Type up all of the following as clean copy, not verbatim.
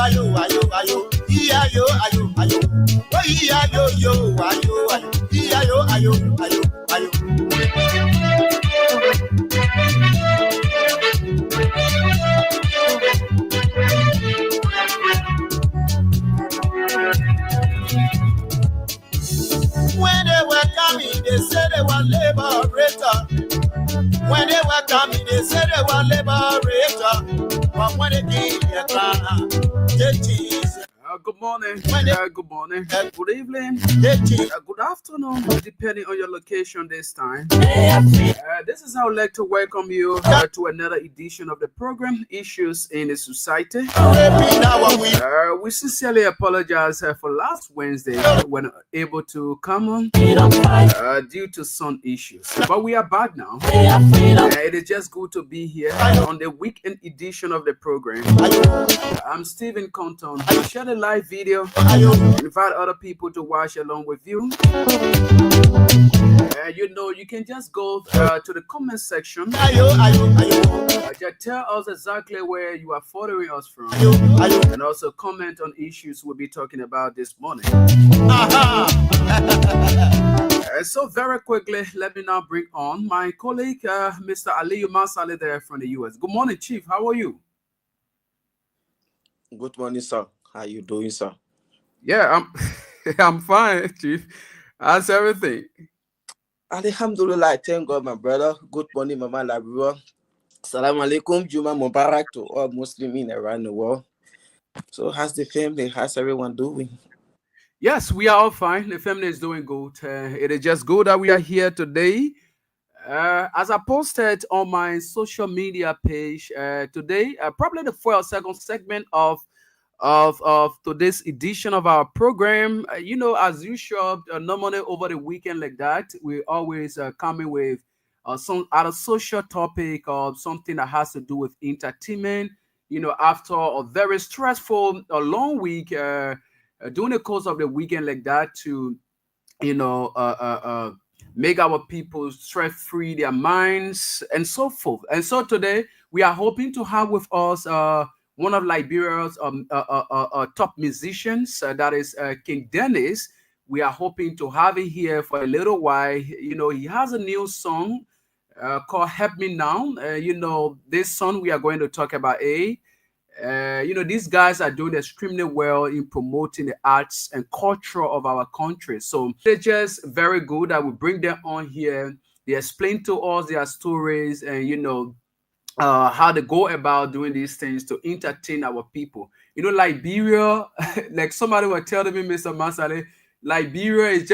ayo, ayo, ayo, ayo, ayo, ayo. Oh, ayo, yo, ayo, ayo, ayo, ayo, ayo. When they were coming, they said they were liberator. When they were coming, they said they were liberator. But when they came, they Jesus. Good morning. Good morning. Good evening. Good afternoon, depending on your location this time. This is how I'd like to welcome you to another edition of the program, Issues in the Society. We sincerely apologize for last Wednesday when able to come on due to some issues. But we are back now. It is just good to be here on the weekend edition of the program. I'm Stephen Compton. Share the live video, invite other people to watch along with you. You can just go to the comment section. Just tell us exactly where you are following us from, and also comment on issues we'll be talking about this morning. So very quickly, let me now bring on my colleague, Mr. Aliyu Masale there from the US. Good morning, Chief. How are you? Good morning, sir. How you doing, sir? Yeah, I'm fine, Chief. How's everything? Alhamdulillah, thank God, my brother. Good morning, Mama Labua. Assalamu alaikum, Juma Mubarak to all Muslims around the world. So how's the family? How's everyone doing? Yes, we are all fine. The family is doing good. It is just good that we are here today. As I posted on my social media page today, probably the first second segment of today's edition of our program. As usual, normally over the weekend like that, we always coming with some other social topic or something that has to do with entertainment. After a very stressful, long week, during the course of the weekend like that, to make our people stress free their minds and so forth. And so today we are hoping to have with us one of Liberia's top musicians, that is King Dennis. We are hoping to have him here for a little while. He has a new song called Help Me Now. This song we are going to talk about. These guys are doing extremely well in promoting the arts and culture of our country. So they're just very good that we bring them on here. They explain to us their stories and, how they go about doing these things to entertain our people. Liberia, like somebody was telling me, Mr. Masale, Liberia is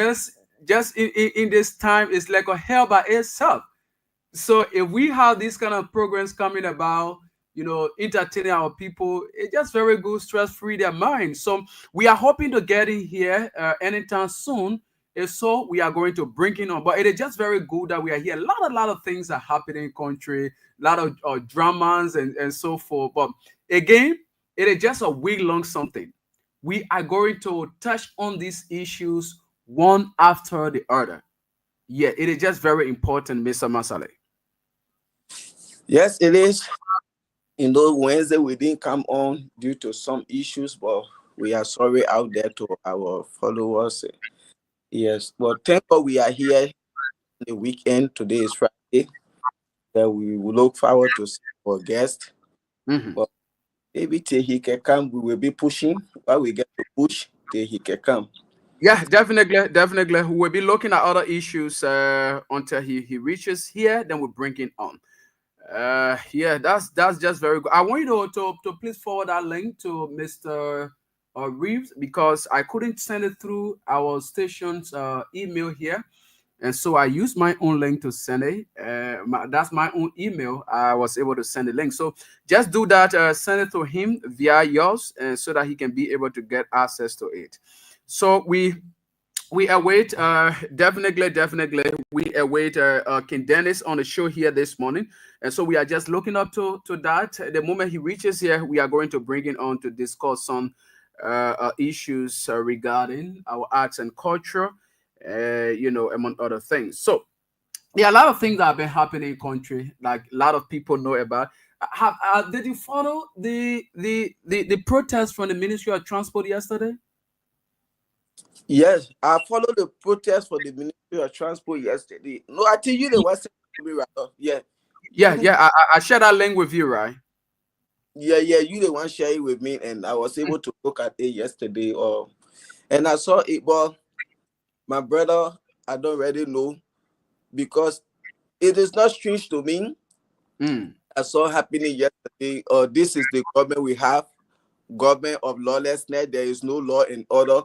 just in this time, it's like a hell by itself. So if we have these kind of programs coming about, entertaining our people, it's just very good, stress-free their minds. So we are hoping to get in here anytime soon. If so, we are going to bring it on. But it is just very good that we are here. A lot of things are happening in country, a lot of dramas and so forth. But again, it is just a week-long something. We are going to touch on these issues one after the other. Yeah, it is just very important, Mr. Masale. Yes, it is. Wednesday we didn't come on due to some issues, but we are sorry out there to our followers. Yes, but thank God we are here the weekend. Today is Friday. We will look forward to see our guest. But maybe till he can come, we will be pushing. While we get to push till he can come. Yeah, definitely. We'll be looking at other issues until he reaches here. Then we'll bring him on. That's just very good. I want you to please forward that link to Mr. Reeves, because I couldn't send it through our station's email here, and so I used my own link to send it. That's my own email. I was able to send the link. So just do that. Send it to him via yours, so that he can be able to get access to it. So we await definitely we await King Dennis on the show here this morning, and so we are just looking up to that. The moment he reaches here, we are going to bring him on to discuss some issues regarding our arts and culture, among other things. So there are a lot of things that have been happening in country, like a lot of people know about. Did you follow the protest from the Ministry of Transport yesterday? Yes, I followed the protest for the Ministry of Transport yesterday. No, I tell you the was to me right off. Yeah. Yeah, yeah. I shared that link with you, right? Yeah. You the one share it with me, and I was able to look at it yesterday. And I saw it, but my brother, I don't really know because it is not strange to me. I saw happening yesterday. This is the government we have, government of lawlessness. There is no law and order.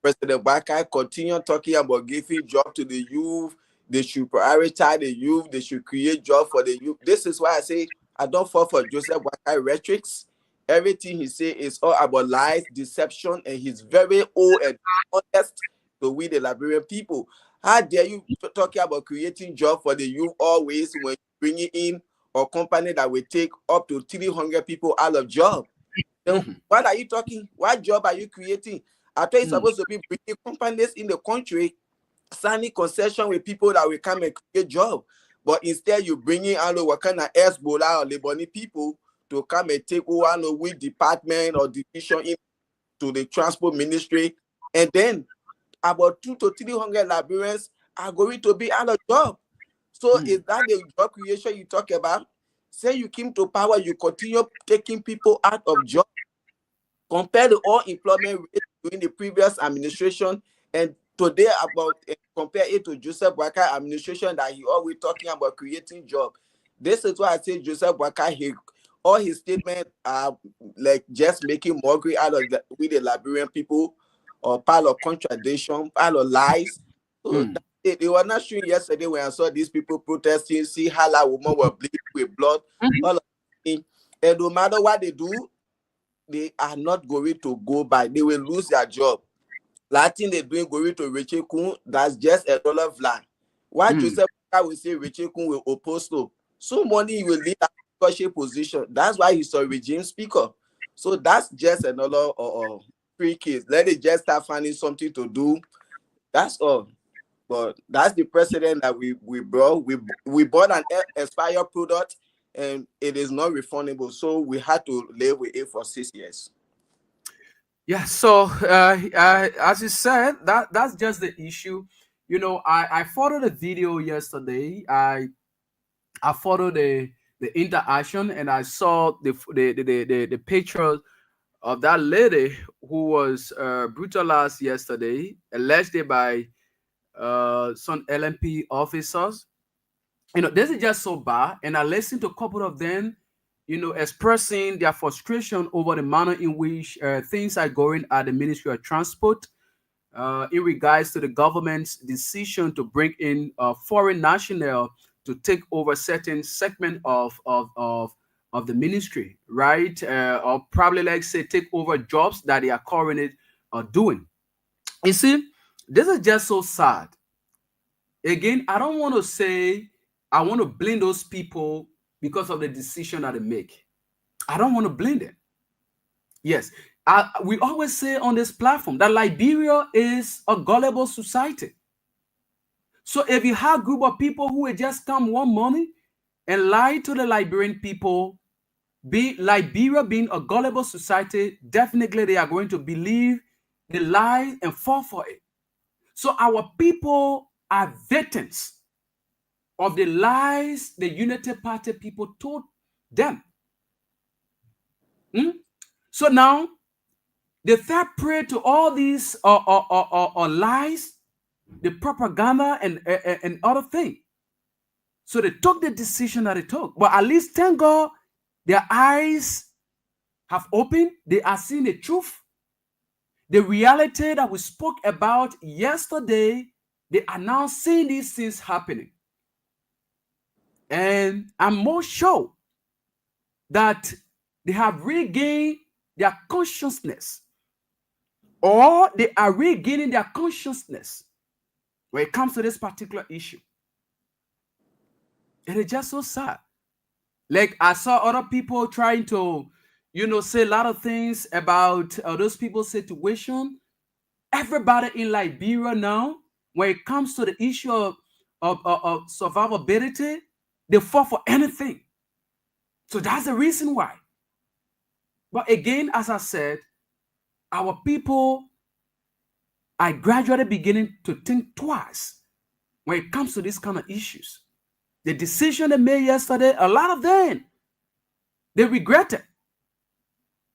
President Bakai continue talking about giving job to the youth. They should prioritize the youth. They should create job for the youth. This is why I say I don't fall for Joseph Bakai rhetorics. Everything he say is all about lies, deception, and he's very old and honest to we the Liberian people. How dare you talking about creating job for the youth always when bringing in a company that will take up to 300 people out of job? Then what are you talking? What job are you creating? I thought it's supposed to be bringing companies in the country, signing concession with people that will come and create job. But instead, you bring in what kind of Hezbollah or Lebanese people to come and take over which department or division into the transport ministry. And then about 200 to 300 Liberians are going to be out of job. So is that the job creation you talk about? Say you came to power, you continue taking people out of job. Compare the all employment rate during the previous administration and today about compare it to Joseph Boakai administration that he always talking about creating job. This is why I say Joseph Boakai, all his statements are like just making mockery out of with the Liberian people, or pile of contradiction, pile of lies. So they were not showing yesterday when I saw these people protesting, see how that woman were bleeding with blood, all of things. And no matter what they do, they are not going to go by. They will lose their job. Last thing they're doing going to Rachel Kun, that's just a dollar flag. Why Joseph will say Rachel Kun will oppose to? So money will leave that leadership position. That's why he's a regime speaker. So that's just another free case. Let it just start finding something to do. That's all. But that's the precedent that we brought. We bought an expired product and it is not refundable. So we had to live with it for 6 years. Yeah. So as you said, that's just the issue. You know, I followed a video yesterday. I followed the interaction and I saw the picture of that lady who was brutalized yesterday, allegedly by some LMP officers. You know, this is just so bad. And I listened to a couple of them, you know, expressing their frustration over the manner in which things are going at the Ministry of Transport in regards to the government's decision to bring in foreign national to take over certain segment of the ministry, right? Or probably, like say, take over jobs that they are currently doing. You see, this is just so sad. Again, I don't want to say I want to blame those people because of the decision that they make. I don't want to blame them. Yes, we always say on this platform that Liberia is a gullible society. So if you have a group of people who will just come one morning and lie to the Liberian people, Liberia being a gullible society, definitely they are going to believe the lie and fall for it. So our people are victims of the lies the Unity Party people told them. So now they fell prey to all these lies, the propaganda and other things. So they took the decision that they took. But at least, thank God, their eyes have opened. They are seeing the truth. The reality that we spoke about yesterday, they are now seeing these things happening. And I'm more sure that they have regained their consciousness, or they are regaining their consciousness when it comes to this particular issue. And it's just so sad. Like I saw other people trying to, you know, say a lot of things about those people's situation. Everybody in Liberia now, when it comes to the issue of survivability, they fall for anything. So that's the reason why. But again, as I said, our people are gradually beginning to think twice when it comes to these kind of issues. The decision they made yesterday, a lot of them, they regretted.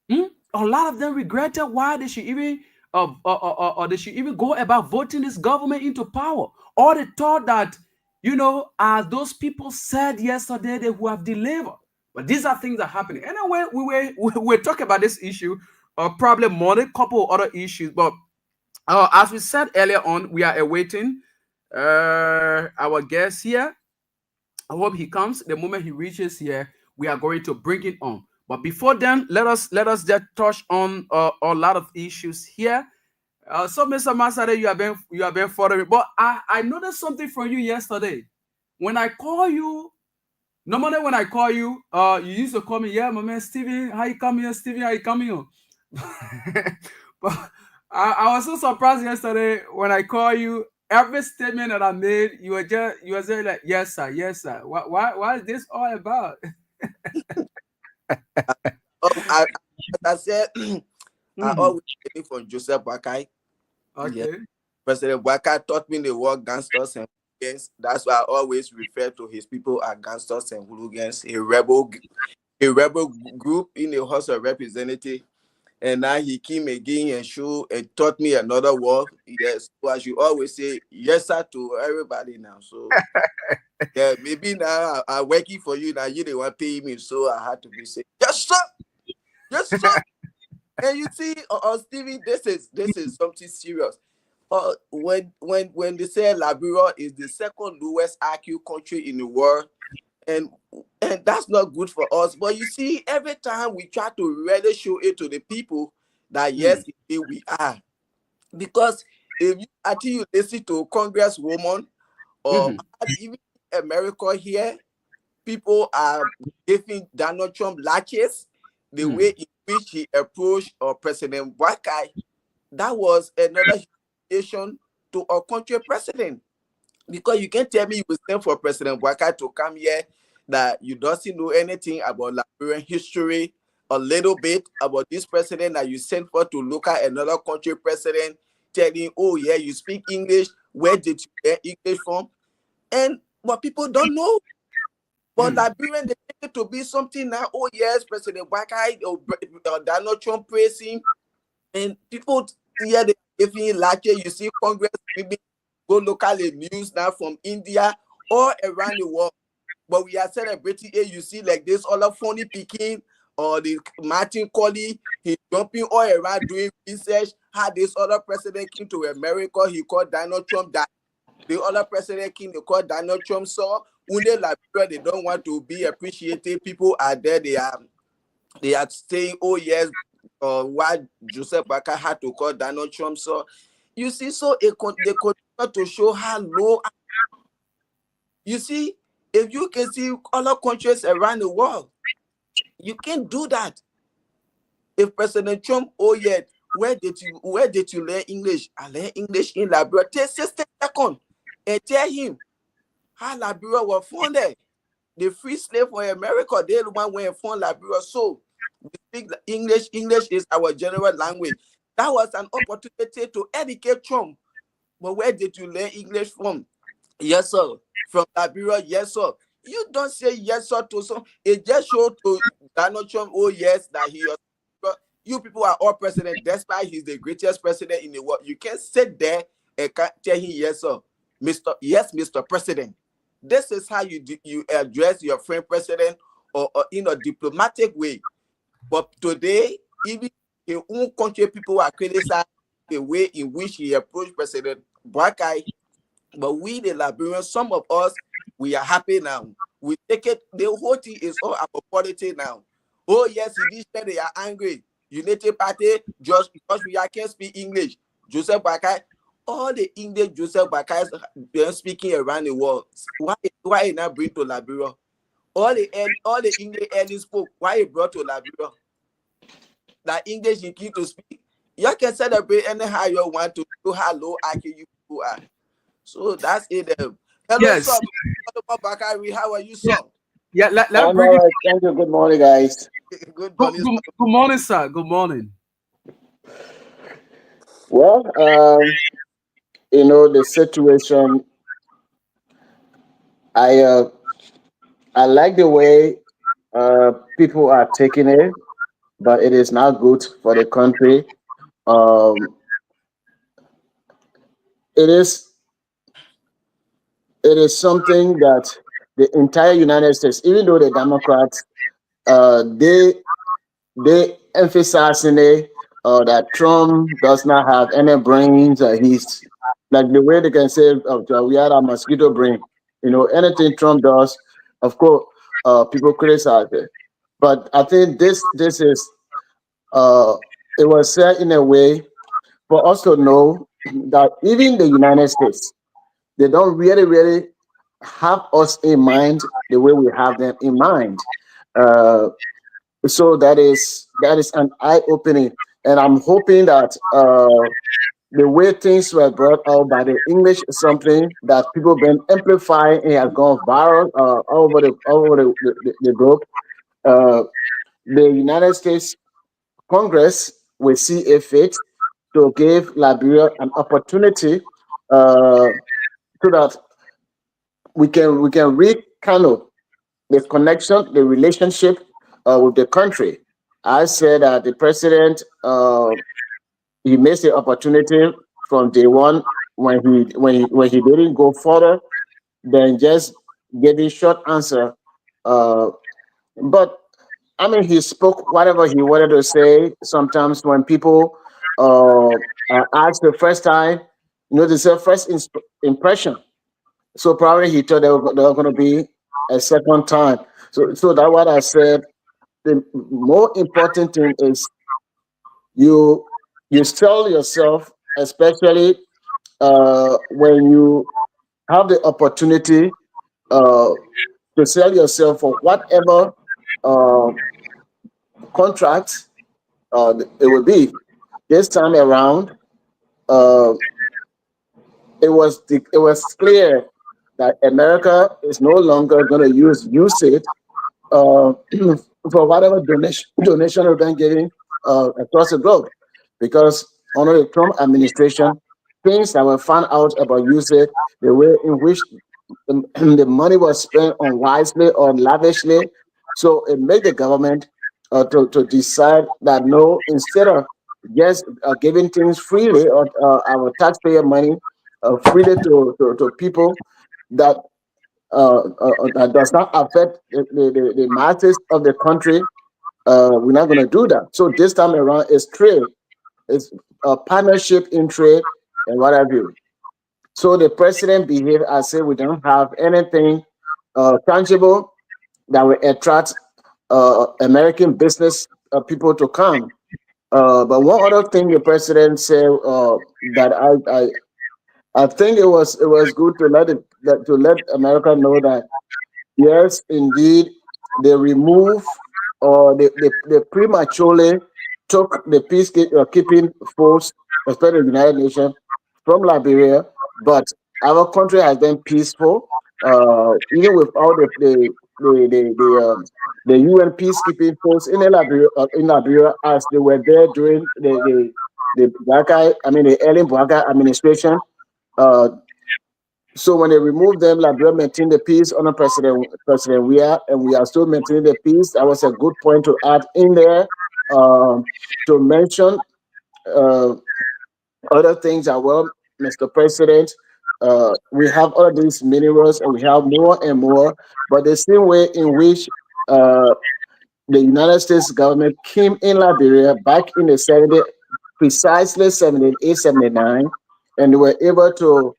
A lot of them regretted why they should even or they should even go about voting this government into power. Or they thought that, as those people said yesterday, they would have delivered. But these are things that are happening. Anyway, we were talking about this issue, probably more than a couple other issues. But as we said earlier on, we are awaiting our guest here. I hope he comes. The moment he reaches here, we are going to bring it on. But before then, let us just touch on a lot of issues here. So, Mr. Masade, you have been following. But I noticed something from you yesterday. When I call you, normally when I call you, you used to call me, yeah, my man Steven, how you coming here, Steven? How you coming here? But I was so surprised yesterday when I call you. Every statement that I made, you were saying like, yes, sir, yes, sir. What is this all about? I said, I always take it from Joseph Boakai. Okay. Yeah. President Boakai taught me the word gangsters and hooligans. That's why I always refer to his people as gangsters and hooligans. A rebel group in the House of Representatives. And now he came again and taught me another word. Yes, so I should always say yes, sir, to everybody now. So yeah, maybe now I'm working for you now. You didn't want to pay me, so I had to be saying yes, sir, yes, sir. And you see, Stevie, this is something serious. When they say Liberia is the second lowest IQ country in the world. And that's not good for us. But you see, every time we try to really show it to the people that yes, indeed we are. Because until you listen to Congresswoman or even America here, people are giving Donald Trump latches the way in which he approached President Boakai. That was another humiliation to our country president. Because you can't tell me you will stand for President Boakai to come here that you don't know anything about Liberian history, a little bit about this president that you sent for to look at another country president, telling, oh yeah, you speak English, where did you get English from? And what people don't know. But Liberian, they take it to be something now, oh yes, President Boakai or Donald Trump praise him. And people here, they giving lecture. You see Congress go locally news now from India all around the world. But we are celebrating it. You see, like this other funny picking or the Martin Colley, he jumping all around doing research. How this other president came to America, he called Donald Trump that. The other president came, they called Donald Trump. So, only Liberia, they don't want to be appreciated. People are there, they are saying, oh yes, why Joseph Boakai had to call Donald Trump. So, you see, so they continue to show how low. You see, if you can see other countries around the world, you can't do that. If President Trump, oh yeah, where did you learn English? I learned English in Liberia. Take 60 seconds and tell him how Liberia was founded. The free slave for America, they the one went from Liberia. So we speak English. English is our general language. That was an opportunity to educate Trump. But where did you learn English from? Yes, sir. From Liberia, yes, sir. You don't say yes, sir, to some. It just showed to Donald Trump, oh, yes, that he. You people are all president. That's why he's the greatest president in the world. You can't sit there and tell him, yes, sir. Mr. President. This is how you address your friend president or in a diplomatic way. But today, even in own country, people are criticizing the way in which he approached President Boakai. But we, the Liberians, some of us, we are happy now. We take it, the whole thing is all about politics now. Oh, yes, in this time they are angry. Unity Party, just because we can't speak English. Joseph Boakai, all the English Joseph Boakai is speaking around the world. Why not bring to Liberia? All the English early spoke. Why he brought to Liberia? That English you keep to speak. You can celebrate anyhow you want to do how low IQ you people are. So that's it. Hello, Yes. sir. Bakari, how are you, sir? Yeah, let me I'm bring all it. right. Thank you. Good morning, guys. Good Good, morning, good, sir. good morning, sir. Good morning. Well, the situation. I uh, I like the way people are taking it, but it is not good for the country. Um, it is it is something that the entire United States, even though the Democrats, they emphasizing it that Trump does not have any brains. He's like the way they can say we had a mosquito brain. Anything Trump does, of course, people criticize it. But I think this is uh, it was said in a way for us to know that even the United States, they don't really have us in mind the way we have them in mind. Uh, so that is an eye opening, and I'm hoping that the way things were brought out by the English is something that people been amplifying and has gone viral all over the globe. Uh, the United States Congress will see a fit to give Liberia an opportunity so that we can rekindle the connection, the relationship with the country. I said that the president he missed the opportunity from day one when he didn't go further than just getting short answer. Uh, but I mean, he spoke whatever he wanted to say. Sometimes when people ask the first time, they say first impression. So probably he thought there were going to be a second time. So that's what I said. The more important thing is you you sell yourself, especially when you have the opportunity uh, to sell yourself for whatever uh, contract it will be. This time around, uh, it was clear that America is no longer going to use it uh, for whatever donation we've been getting across the globe, because under the Trump administration, things that were found out about usage, the way in which the money was spent unwisely or lavishly, so it made the government to decide that no, instead of just giving things freely or our taxpayer money freely to people that that does not affect the masses of the country, we're not going to do that. So this time around, it's trade, it's a partnership in trade and what have you. So the president behaved as if we don't have anything tangible that will attract American business people to come. But one other thing the president said that I think it was good to let America know that yes, indeed, they remove or they prematurely took the peacekeeping force, especially the United Nations, from Liberia, but our country has been peaceful, even without the UN peacekeeping force in Liberia as they were there during the Ellen Bwaga administration. Uh, so when they removed them, Liberia maintained the peace under President Weah, and we are still maintaining the peace. That was a good point to add in there um, to mention uh, other things as well, Mr. President. We have all of these minerals, and we have more and more. But the same way in which uh, the United States government came in Liberia back in the 70s, precisely 78, 79, and they were able to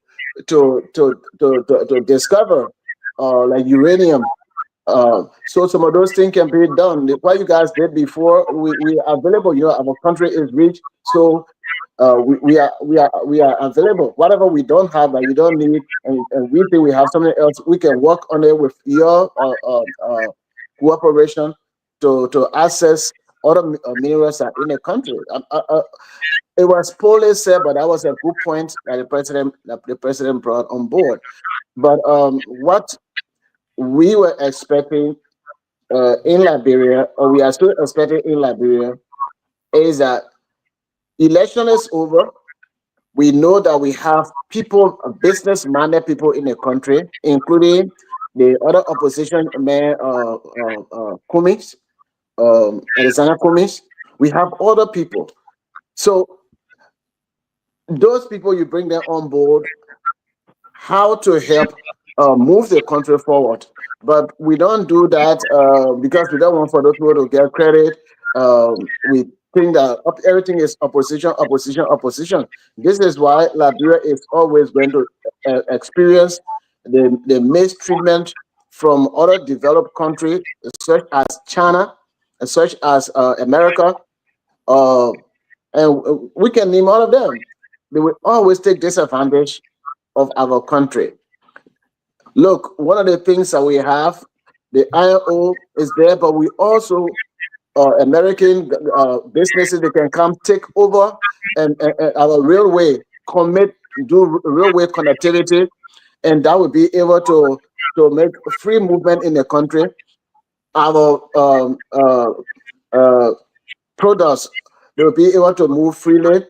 discover like uranium. So some of those things can be done. What you guys did before, we are available. Our country is rich, so we are available. Whatever we don't have that you don't need, and we think we have something else, we can work on it with your cooperation to access other minerals that are in the country. It was poorly said, but that was a good point that the president brought on board. But we were expecting in Liberia, or we are still expecting in Liberia, is that election is over. We know that we have people, business-minded people in the country, including the other opposition man, Cummings, Alexander Cummings. We have other people. So those people, you bring them on board, how to help move the country forward. But we don't do that because we don't want for those people to get credit. We think that everything is opposition, opposition, opposition. This is why Liberia is always going to experience the mistreatment from other developed countries, such as China, such as America, uh, and we can name all of them. They will always take disadvantage of our country. Look, one of the things that we have, the IO is there, but we also American businesses, they can come take over and our railway commit, do railway connectivity, and that will be able to make free movement in the country. Our products, they will be able to move freely.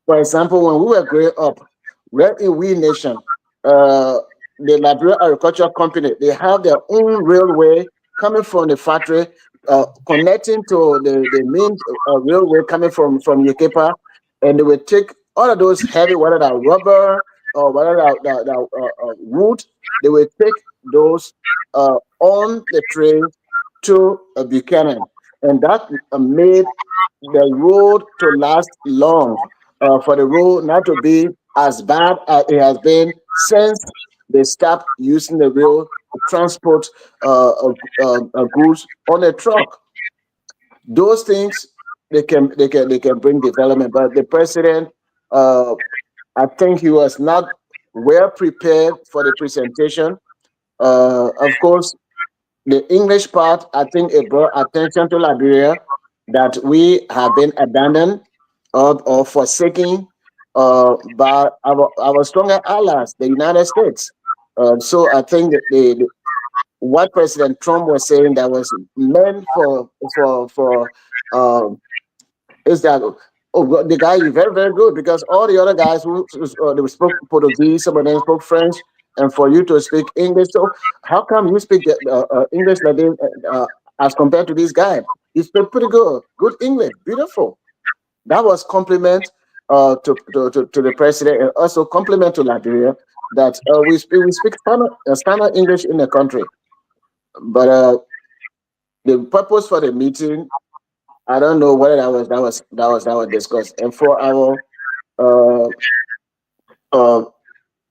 For example, when we were growing up, right in We Nation, the Liberia Agricultural Company, they have their own railway coming from the factory, connecting to the main railway coming from Yekepa, and they will take all of those heavy, whether that rubber or whether that wood, they will take those on the train to Buchanan, and that made the road to last long, for the road not to be as bad as it has been since they stopped using the rail to transport goods on a truck. Those things, they can bring development, but the president, uh, I think he was not well prepared for the presentation. Of course, the English part, I think it brought attention to Liberia that we have been abandoned or forsaken by our stronger allies, the United States. So I think that what President Trump was saying that was meant for um, is that, oh, the guy is very, very good, because all the other guys who they spoke Portuguese, some of them spoke French, and for you to speak English. So how come you speak English like this, as compared to this guy? He spoke pretty good English, beautiful. That was compliment to the president, and also compliment to Liberia that we speak standard English in the country. But the purpose for the meeting, I don't know whether that was discussed. And for our uh, uh,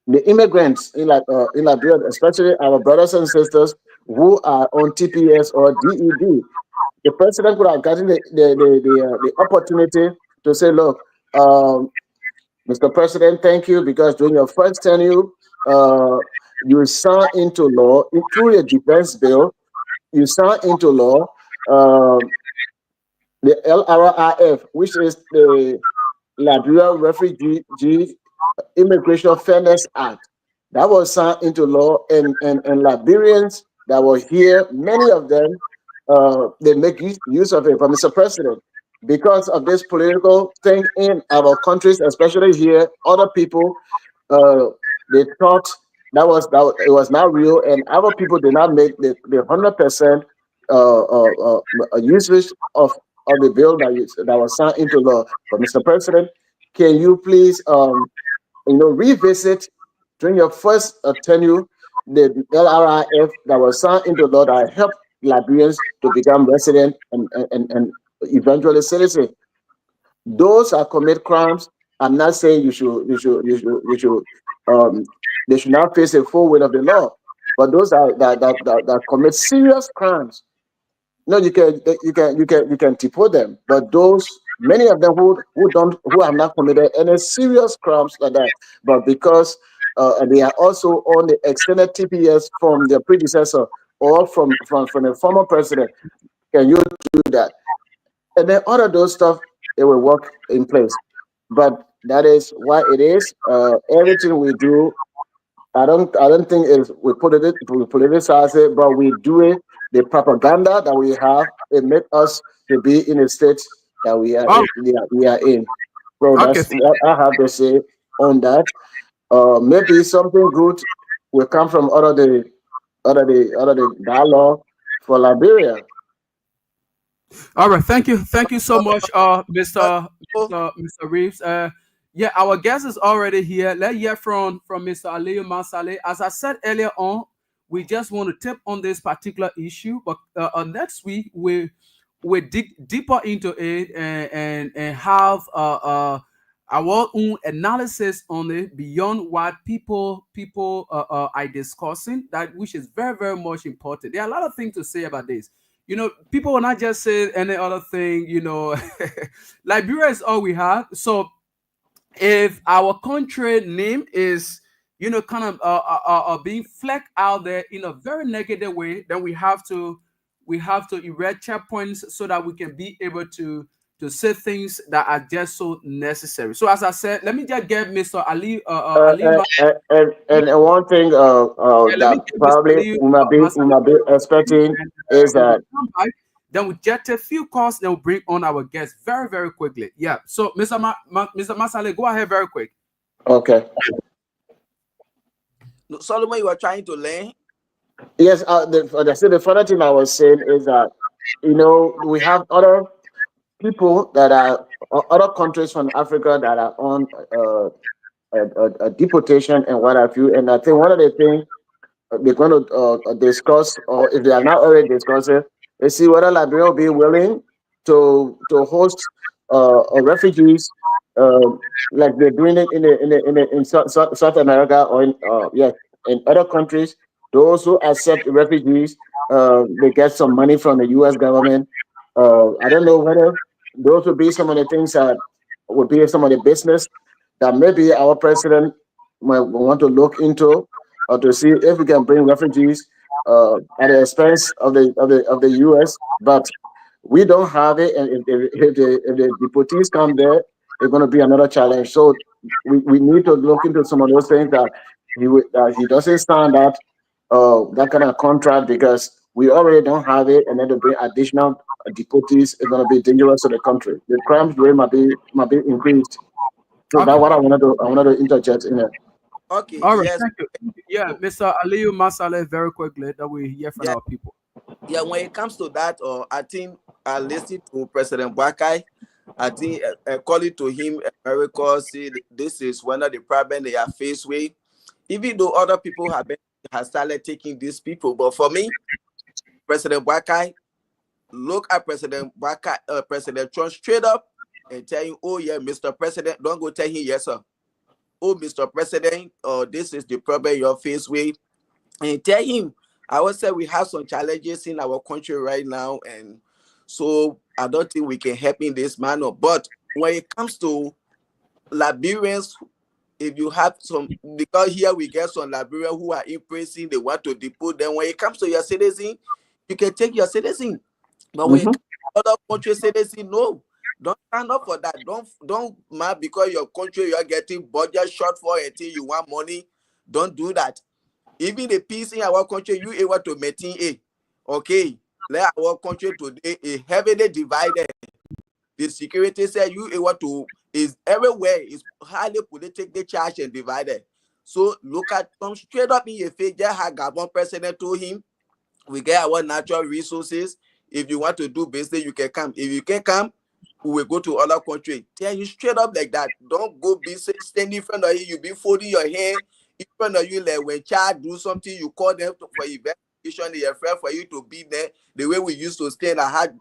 the immigrants in Liberia, especially our brothers and sisters who are on TPS or DED, the president could have gotten the opportunity to say, look, um, Mr. President, thank you, because during your first tenure, uh, you signed into law through the defense bill. You signed into law the LRIF, which is the Liberia Refugee Immigration Fairness Act. That was signed into law, and Liberians that were here, many of them, they make use of it. But Mr. President, because of this political thing in our countries, especially here, other people, uh, they thought it was not real, and our people did not make the 100% usage of the bill that was signed into law. But Mr. President, can you please revisit during your first tenure the LRIF that was signed into law that helped Liberians to become resident and eventually citizen? Those that commit crimes, I'm not saying um, they should not face a full weight of the law, but those that commit serious crimes, no, you can deport them. But those, many of them who have not committed any serious crimes like that, but because they are also on the extended TPS from their predecessor or from the former president, can you do that? And then all of those stuff, it will work in place. But that is why it is. Everything we do, I don't think it's we politicize it, but we do it. The propaganda that we have, it make us to be in a state that Oh, we are in. So okay. that's what I have to say on that. Maybe something good will come from other the dialogue for Liberia. All right, thank you so much, Uh, oh, Mr. Reeves. Yeah, our guest is already here. Let's hear from Mr. Aliyu Masale. As I said earlier on, we just want to tip on this particular issue, but next week we dig deeper into it and have our own analysis on it beyond what people are discussing. That which is very very much important. There are a lot of things to say about this. People will not just say any other thing. Liberia is all we have. So if our country name is kind of being flagged out there in a very negative way, then we have to erect checkpoints so that we can be able to say things that are just so necessary. So as I said, let me just get Mr. Ali And one thing let me that get Mr. probably Ali we Masale might be expecting and is when we that come back, then we just a few calls, then we'll bring on our guests very, very quickly. Yeah. So, Mr. Masale, go ahead very quick. okay. Solomon, you were trying to learn. Yes, the further thing I was saying is that we have other people that are other countries from Africa that are on a deportation and what have you. And I think one of the things they're going to discuss, or if they are not already discussing, is see whether Liberia will be willing to host refugees, uh, like they're doing it in South America or in other countries. Those who accept refugees, they get some money from the U.S. government. I don't know whether those would be some of the things that would be some of the business that maybe our president might want to look into, or to see if we can bring refugees at the expense of the U.S. But we don't have it, and if the deportees come there, it's going to be another challenge. So we need to look into some of those things that he doesn't stand that kind of contract, because we already don't have it, and then to bring additional deportees is going to be dangerous to the country. The crime rate might be increased. So that's Okay. what I wanted to interject in it. Okay, All right. yes. Thank you. Yeah, Mr. Aliyu Masale, very quickly that we hear from Yeah, our people. yeah. When it comes to that, I think I listened to President Bakai. I think calling to him America, see, this is one of the problems they are faced with. Even though other people have started taking these people, but for me, President Bakai, look at President Trump straight up and tell him, oh yeah, Mr. President, don't go tell him yes, sir. Oh, Mr. President, this is the problem you're faced with. And tell him, I would say we have some challenges in our country right now. And so I don't think we can help in this manner. But when it comes to Liberians, if you have some, because here we get some Liberians who are in prison, they want to deport them. When it comes to your citizen, you can take your citizen. But when it comes to other country citizen, no. Don't stand up for that. Don't mad because your country you are getting budget shortfall until you want money. Don't do that. Even the peace in our country, you able to maintain it. Okay. Let our country today is heavily divided. The security said you able to is everywhere is highly politically charged and divided. So look at come straight up in your face. Just how Gabon president told him, we get our natural resources. If you want to do business, you can come. If you can't come, we will go to other country. Tell you straight up like that. Don't go be standing in front of you be folding your hand in front of you. Like when child do something, you call them for investigation. They are afraid for you to be there. The way we used to stand, I had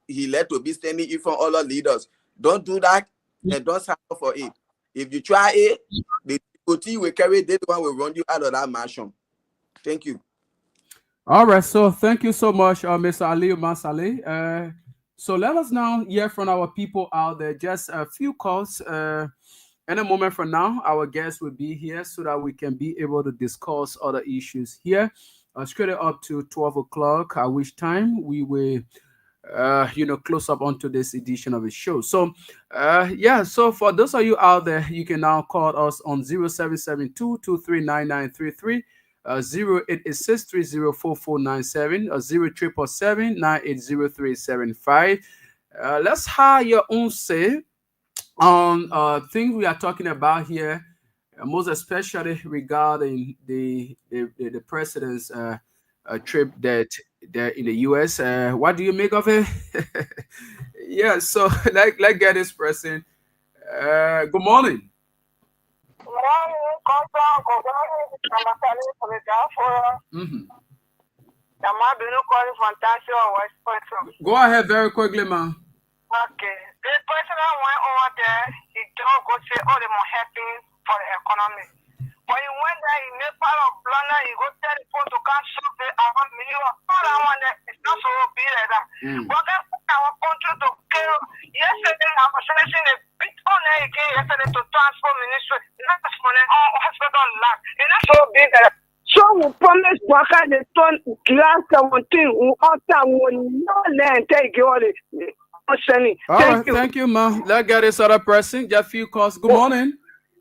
he led to be standing in front of other leaders. Don't do that and don't sign up for it. If you try it, the OT will carry that one will run you out of that mansion. Thank you. All right. So thank you so much, Mr. Aliyu Masale. So let us now hear from our people out there. Just a few calls. In a moment from now, our guests will be here so that we can be able to discuss other issues here. Straight up to 12 o'clock, at which time we will close up onto this edition of the show. So, yeah. So for those of you out there, you can now call us on 0772-239933, 0886304497, or 0777980375. Let's have your own say on things we are talking about here, most especially regarding the president's trip that there in the U.S. What do you make of it? Yeah, so let's get this person. Good morning. Mm-hmm. Go ahead very quickly, man. Okay. The president went over there, he don't go say all the more happy for the economy. When he went there, he made part of London, he go tell the phone to come shop the $1 million. All I want that it's not so big like that. But then our country to kill. Yesterday, I was finishing a bit on there again yesterday to transport ministry. That's money on hospital land. It's not so big like that. So we promise Waka the turn last 17 we after we no land take all the All right, thank you, ma. Let's get this other person. Get a few calls. Good morning.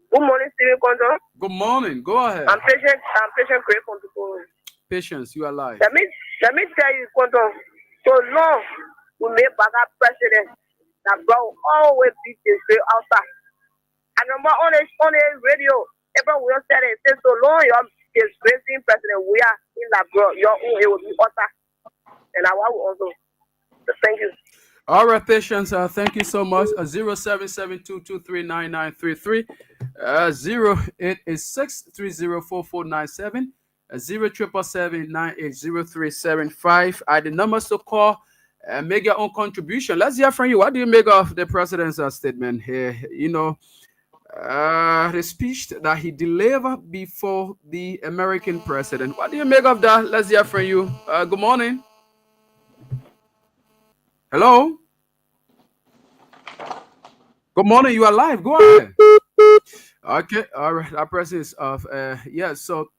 Good morning, Stephen Kondo. Good morning. Go ahead. I'm patient Craig Kondo. Patience, you are live. Let me tell you, Kondo. So long we made Baga president that brought always beat this way outside. And number on the radio, everyone said it says so long you're disgracing president, we are in that girl, your own it will be utter. And I will also thank you. All right, Patience. Thank you so much. 0772239933, 0886304497, 0777980375. The numbers to call. Make your own contribution. Let's hear from you. What do you make of the president's statement here? The speech that he delivered before the American president. What do you make of that? Let's hear from you. Good morning. Hello. Good morning. You are live. Go ahead. Okay. All right. That person is off. Yeah. So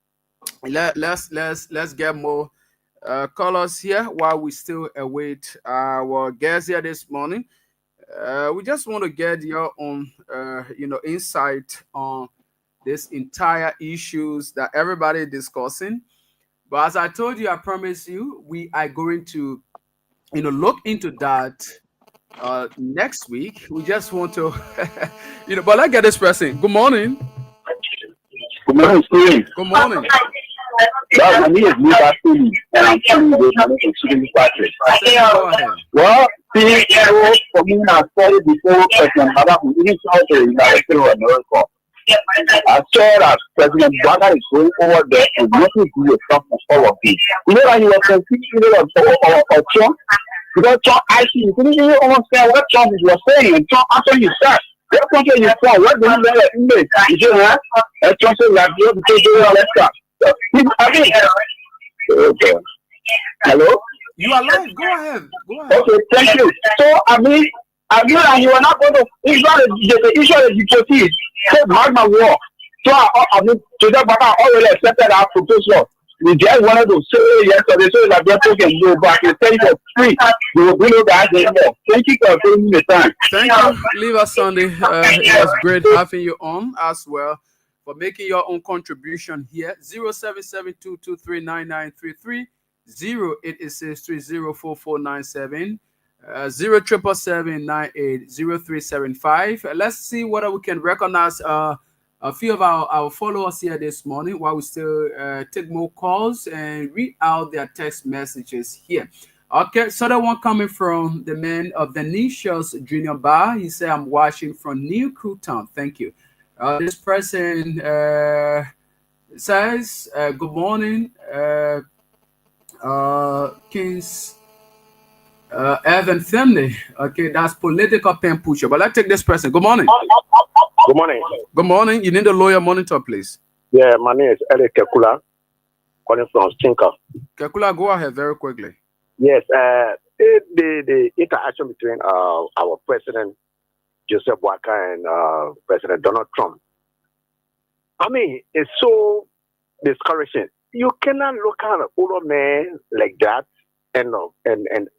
let's get more callers here while we still await our guests here this morning. We just want to get your own, insight on this entire issues that everybody is discussing. But as I told you, I promise you, we are going to, look into that next week. We just want to, but let's get this person. Good morning. Good morning, Steve. Good morning. Well, my name is Luca Steve, and I'm from the Student Party. Well, see, for me, I started before President Bada, who even saw the director of America. I saw that President Bada is going over there and nothing to do with Trump and all of this. You know that he was confused of Trump? Because Trump actually couldn't even understand what Trump was saying, and Trump actually said, what country are you from? What do you know that English? You say, huh? And Trump said, like, you have to take it all that stuff. Okay. Hello? You are live. Go ahead. Okay, thank you. So, I mean that you are not going to, it's not the issue of the deportees. So, Magna War. So, today, Baba already accepted our proposal. We just wanted to say yesterday so that people can go back and tell you for free. We will bring you guys anymore. Thank you for giving me the time. Thank you, Leave Us Sunday. It was great having you on as well for making your own contribution here. 0772239933, 0886304497, 0777980375. Let's see whether we can recognize a few of our followers here this morning while we still take more calls and read out their text messages here. Okay, so the one coming from the man of the Nicias Junior Bar. He said, I'm watching from New Crewtown. Thank you. This person says, good morning, Kings Evan family. Okay, that's political pen pusher. But let's take this person. Good morning. Good morning. Good morning. You need a lawyer monitor, please. Yeah, my name is Eric Kekula, calling from Stinker. Kekula, go ahead very quickly. Yes, the interaction between our President Joseph Boakai and President Donald Trump. I mean, it's so discouraging. You cannot look at an older man like that and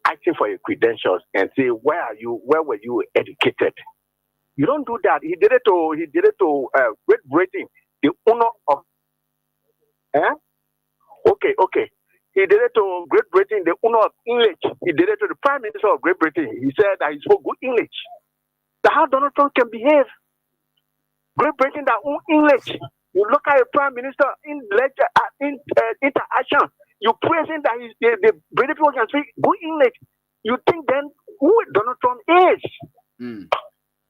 asking for your credentials and say, where were you educated? You don't do that. He did it to Great Britain, the owner of okay. He did it to Great Britain, the owner of English. He did it to the Prime Minister of Great Britain. He said that he spoke good English. That's how Donald Trump can behave. Great Britain that own English. You look at a Prime Minister in interaction. You praising that the British people can speak good English. You think then who Donald Trump is?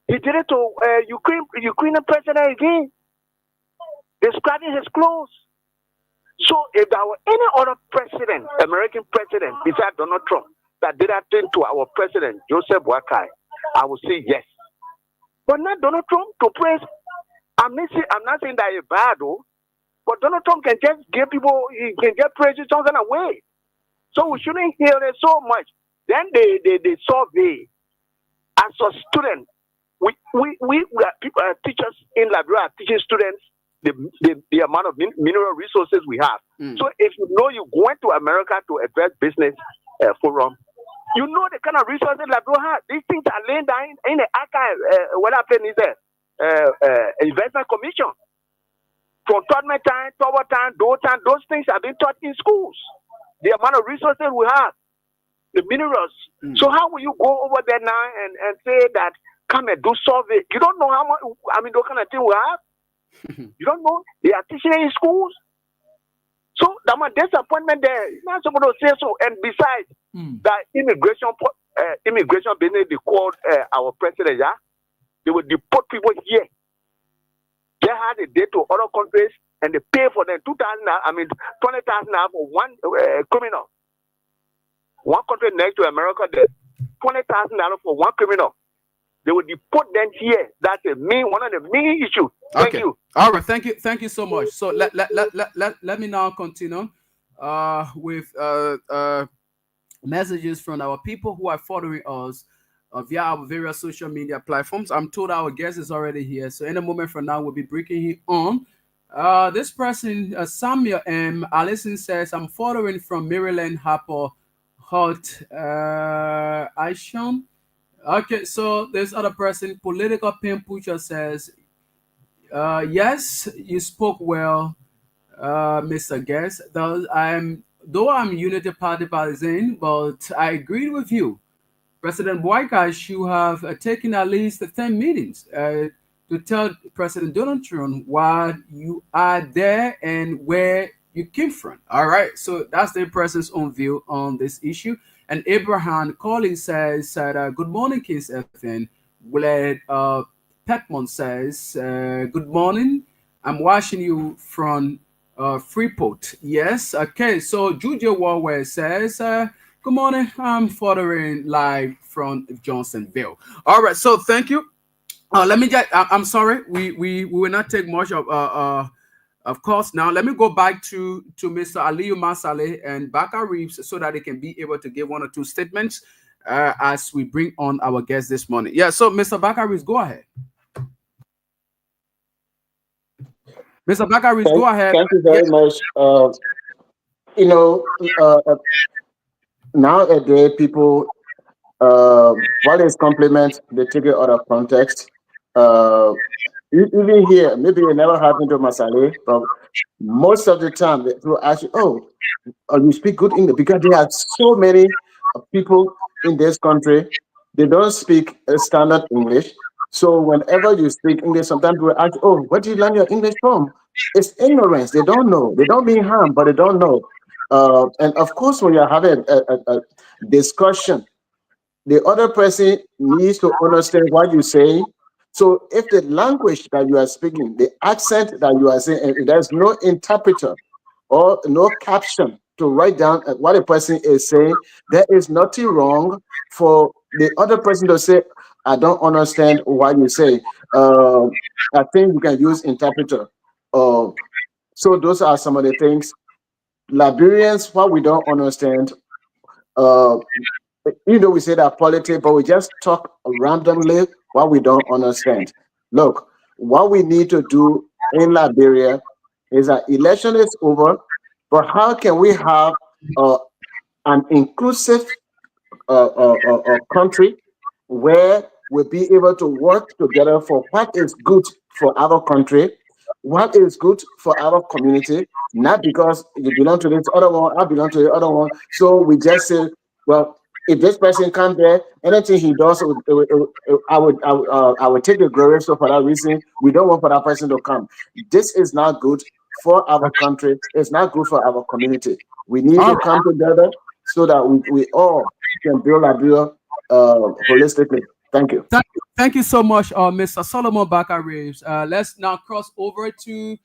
He did it to Ukrainian president again, describing his clothes. So if there were any other president, American president, besides Donald Trump, that did that thing to our president, Joseph Boakai, I would say yes. But not Donald Trump to praise. I'm not saying that it's bad, though. But Donald Trump can just give people, he can get praises some kind of way. So we shouldn't hear it so much. Then they survey. As a student, we people, teachers in Liberia are teaching students the amount of mineral resources we have. So if you know you're going to America to address business forum, you know the kind of resources Liberia has. These things are laying down in the archive. What happened is that investment commission. From tournament time, tower time, those things have been taught in schools. The amount of resources we have, the minerals. So how will you go over there now and say that come and do survey? You don't know how much, those kind of thing we have. You don't know. They are teaching in schools. So that's my disappointment there. You're not supposed to say so. And besides, that immigration business, they called our president, yeah? They will deport people here. They had a day to other countries and they pay for them 20,000 for one criminal. One country next to America, $20,000 for one criminal. They will deport them here. That's one of the main issues. Thank you. All right, thank you so much. So let me now continue with messages from our people who are following us via our various social media platforms. I'm told our guest is already here, so in a moment from now we'll be bringing him on. This person, Samuel M. Allison says, I'm following from Maryland, Harper Hot Isham. Okay, so this other person, Political Pin Pucha, says, yes, you spoke well, Mr. Guest. Though I'm Unity Party partisan, but I agree with you. President Boakai should have taken at least 10 meetings to tell President Donald Trump why you are there and where you came from. All right, so that's the president's own view on this issue. And Abraham Collins says, good morning, Kings FN. Willard Petmon says, good morning. I'm watching you from Freeport. Yes, okay. So Julia Warware says, good morning. I'm following live from Johnsonville. All right. So thank you. Let me get. I'm sorry. We will not take much of course. Now let me go back to Mr. Aliyu Masale and Baka Reeves so that they can be able to give one or two statements as we bring on our guest this morning. Yeah. So Mr. Baka Reeves, go ahead. Mr. Baka Reeves, go ahead. Thank you very much. Nowadays, people, while it's compliments, they take it out of context. Even here, maybe it never happened to Masale, but most of the time, people ask you, you speak good English, because there are so many people in this country, they don't speak standard English. So whenever you speak English, sometimes we ask, where do you learn your English from? It's ignorance. They don't know. They don't mean harm, but they don't know. And of course, when you're having a discussion, the other person needs to understand what you're saying. So if the language that you are speaking, the accent that you are saying, if there's no interpreter or no caption to write down what a person is saying, there is nothing wrong for the other person to say, I don't understand what you say. I think you can use interpreter. So those are some of the things. Liberians, what we don't understand, we say that politics, but we just talk randomly what we don't understand. Look, what we need to do in Liberia is that election is over, but how can we have an inclusive country where we'll be able to work together for what is good for our country, what is good for our community, not because you belong to this other one, I belong to the other one. So we just say, well, if this person comes there, anything he does, I would take the glory. So for that reason, we don't want for that person to come. This is not good for our country. It's not good for our community. We need to come together so that we all can build Liberia holistically. Thank you. Thank you so much, Mr. Solomon Bakari. Let's now cross over to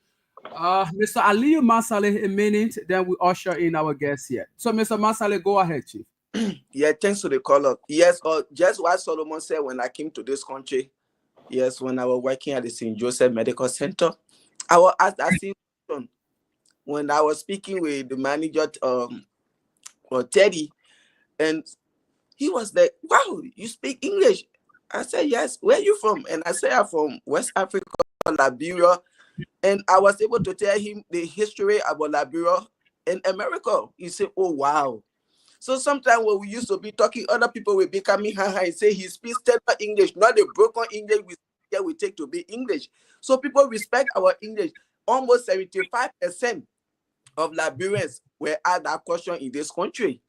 Mr. Aliyu Masale a minute, then we usher in our guest here. So, Mr. Masale, go ahead, Chief. Yeah, thanks to the caller. Yes, just what Solomon said when I came to this country. Yes, when I was working at the St. Joseph Medical Center, I was asked that same question when I was speaking with the manager, Teddy, and he was like, "Wow, you speak English?" I said, "Yes." "Where are you from?" And I said, "I'm from West Africa, Liberia." And I was able to tell him the history about Liberia and America. He said, "Oh, wow." So sometimes when we used to be talking, other people will be coming and say he speaks standard English, not the broken English we take to be English. So people respect our English. Almost 75% of Liberians were asked that question in this country.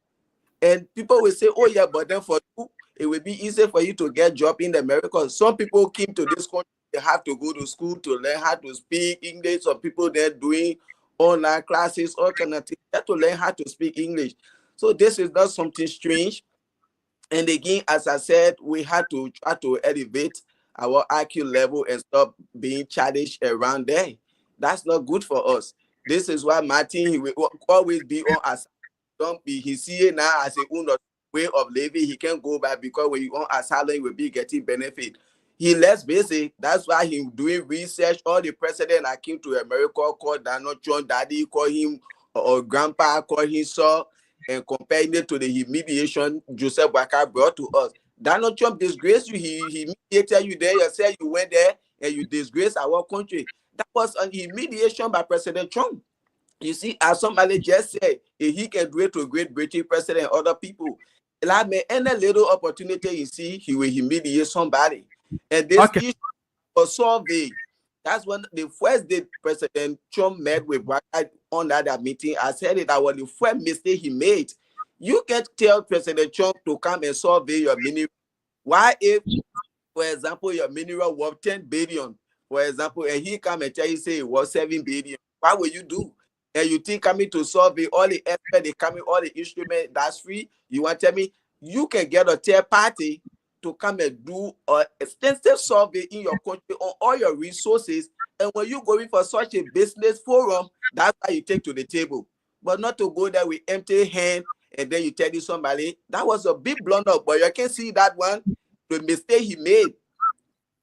And people will say, "Oh yeah, but then for you, it will be easy for you to get a job in America." Some people came to this country, they have to go to school to learn how to speak English. Some people they're doing online classes, all kind of things. They have to learn how to speak English. So this is not something strange. And again, as I said, we had to try to elevate our IQ level and stop being childish around there. That's not good for us. This is why Martin, he will always be on us. Don't be, he see it now as a way of living. He can't go back because when you on asylum, he will be getting benefit. He less busy. That's why he's doing research. All the president that came to America called Donald Trump daddy, call him or grandpa, call him son, and comparing it to the humiliation Joseph Boakai brought to us. Donald Trump disgraced you. He humiliated you there. You said you went there and you disgraced our country. That was an humiliation by President Trump. You see, as somebody just said, if he can do it to Great Britain president and other people, like any little opportunity you see, he will humiliate somebody. And this issue was solved. That's when the first day President Trump met with Boakai on that meeting. I said it, that was the first mistake he made. You can't tell President Trump to come and survey your mineral. Why if, for example, your mineral worth 10 billion, for example, and he come and tell you, say it was 7 billion, what will you do? And you think coming to survey all the experts, they coming, all the instruments, that's free. You want to tell me you can get a third party to come and do an extensive survey in your country on all your resources. And when you go in for such a business forum, that's why you take to the table. But not to go there with empty hand and then you tell somebody, that was a big blunder. But you can see that one, the mistake he made.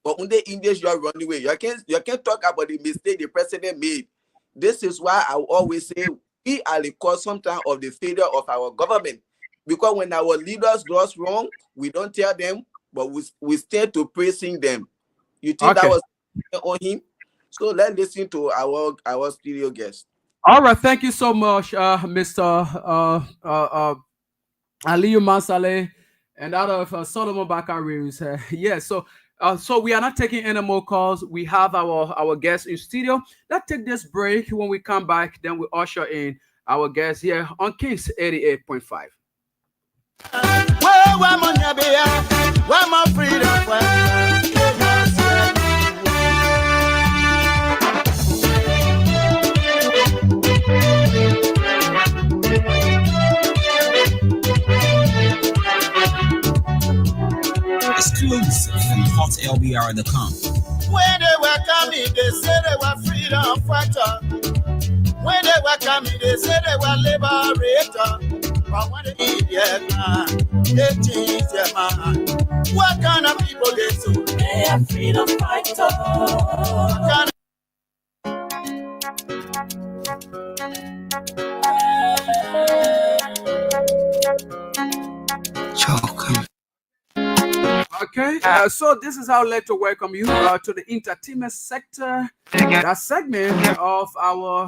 But when the English, you are running away. You can't talk about the mistake the president made. This is why I always say we are the cause sometimes of the failure of our government. Because when our leaders do us wrong, we don't tell them, but we stay to praising them. You think that was on him? So let's listen to our studio guest. All right, thank you so much, Mr. Aliyu Masale, and out of Solomon Bakari. So we are not taking any more calls. We have our guests in studio. Let's take this break. When we come back, then we usher in our guests here on Kings 88.5. Exclusive from hotlbr.com. When they were coming, they said they were freedom fighter. When they were coming, they said they were liberator. But when they need their man, they change their mind. What kind of people they so? They are freedom fighter. Okay, so this is how I'd like to welcome you to the entertainment sector, that segment of our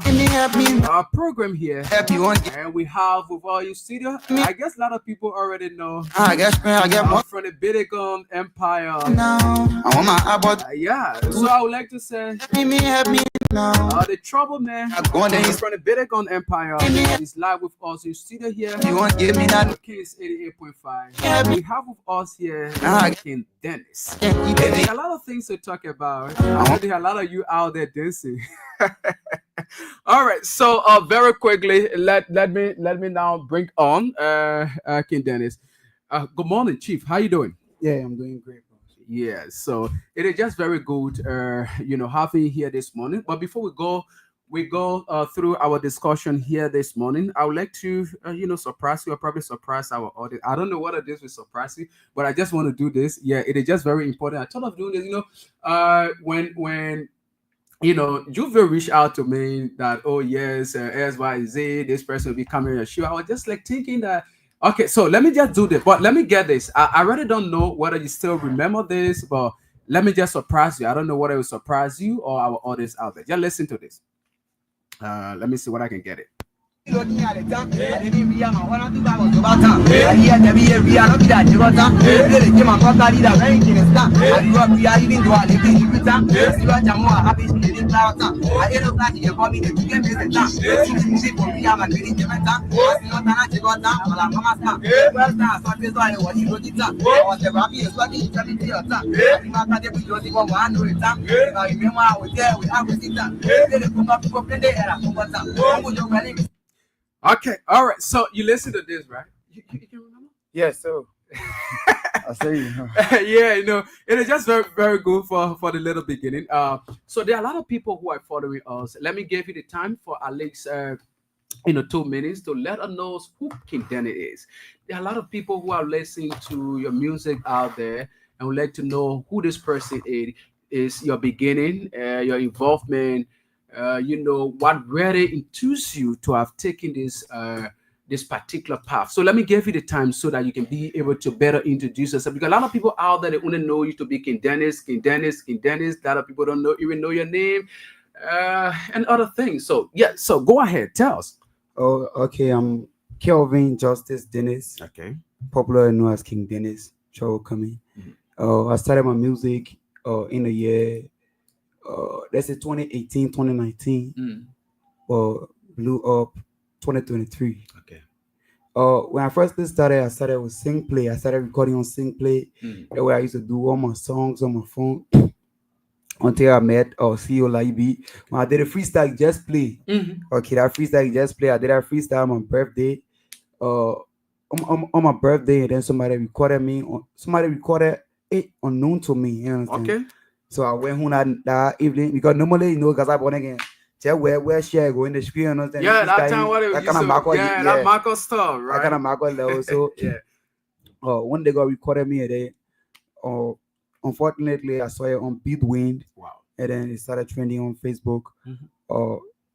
program here. And we have with all you studio, I guess a lot of people already know from the Bitcoin Empire. Yeah, so I would like to say the Trouble Man from the Bitcoin Empire is live with us in studio here. You want to give me that? Kings 88.5. We have with us here King Dennis. There's a lot of things to talk about. There are a lot of you out there dancing. All right, so very quickly, let me now bring on King Dennis. Good morning, Chief. How you doing? Yeah, I'm doing great. Yeah, so it is just very good, having you here this morning. But before we go through our discussion here this morning, I would like to, surprise you or probably surprise our audience. I don't know whether this will surprise you, but I just want to do this. Yeah, it is just very important. I thought of doing this, when you've reached out to me that, oh yes, XYZ, this person will be coming on your show. I was just like thinking that, okay, so let me just do this, but let me get this. I really don't know whether you still remember this, but let me just surprise you. I don't know whether it will surprise you or our audience out there. Just listen to this. Let me see what I can get it. looking at it, and then we are one of the Bibles about time. I hear the we are not that you got time. Really came on top of the ranking and stuff. I grew up, we are even to our living with them. See what I'm more happy to live in Cloud. I end up like you for me to get me the time. See for me, I'm a very different time. I see not that you got time, but I'm a master. Well, now, so this is why I want you to get up. I was the happy as well. You tell me to your time. I think I'm not able to do one time. I remember I was there, we have to sit down. Really come up to play there. Okay, all right. So you listen to this, right? You can remember? Yes, so I say yeah, it is just very, very good for the little beginning. So there are a lot of people who are following us. Let me give you the time for at least 2 minutes to let us know who King Dennis is. There are a lot of people who are listening to your music out there and would like to know who this person is your beginning, your involvement. What really enthused you to have taken this particular path. So let me give you the time so that you can be able to better introduce yourself, because a lot of people out there, they only know you to be King Dennis. A lot of people don't even know your name and other things. So yeah, so go ahead, tell us. Oh, okay. I'm Kelvin Justice Dennis. Okay. Popularly known as King Dennis. Show coming. I started my music in the year let's say 2018, 2019. Blew up 2023. Okay. When I first started, I started with SingPlay. I started recording on SingPlay. Where I used to do all my songs on my phone until I met CEO Laibi. When I did a freestyle Just Play. Okay, that freestyle Just Play. I did that freestyle on my birthday. On my birthday, and then somebody recorded it unknown to me. You understand? Okay. So I went home that evening because normally, because I born again. Where share go in the screen, understand? Yeah, that time what it was. That Marco stuff, right? That kind of Marco level. So yeah. One day God recorded me a day. Unfortunately, I saw it on Beatwind. Wow. And then it started trending on Facebook.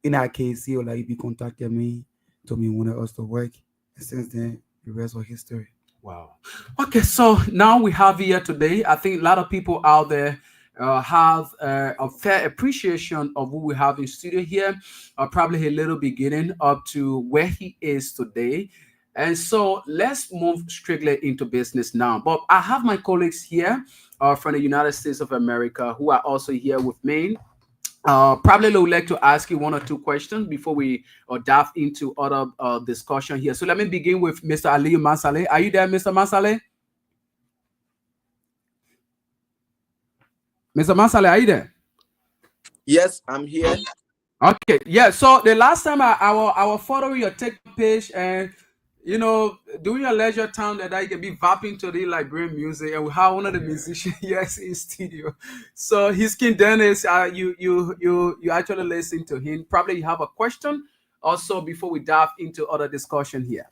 In that case, he contacted me, told me he wanted us to work. And since then, the rest was history. Wow. Okay, so now we have here today, I think a lot of people out there have a fair appreciation of who we have in studio here, probably a little beginning up to where he is today. And so let's move strictly into business now. But I have my colleagues here from the United States of America who are also here with me. Probably would like to ask you 1 or 2 questions before we dive into other discussion here. So let me begin with Mr. Aliyu Mansale. Are you there, Mr. Mansale? Mr. Mansale, are you there? Yes, I'm here. Okay, yeah. So the last time I was following your TikTok page, and during your leisure time that I can be vaping to the Liberian music, and we have one of the musicians here in studio. So he's King Dennis. You actually listen to him. Probably you have a question also before we dive into other discussion here.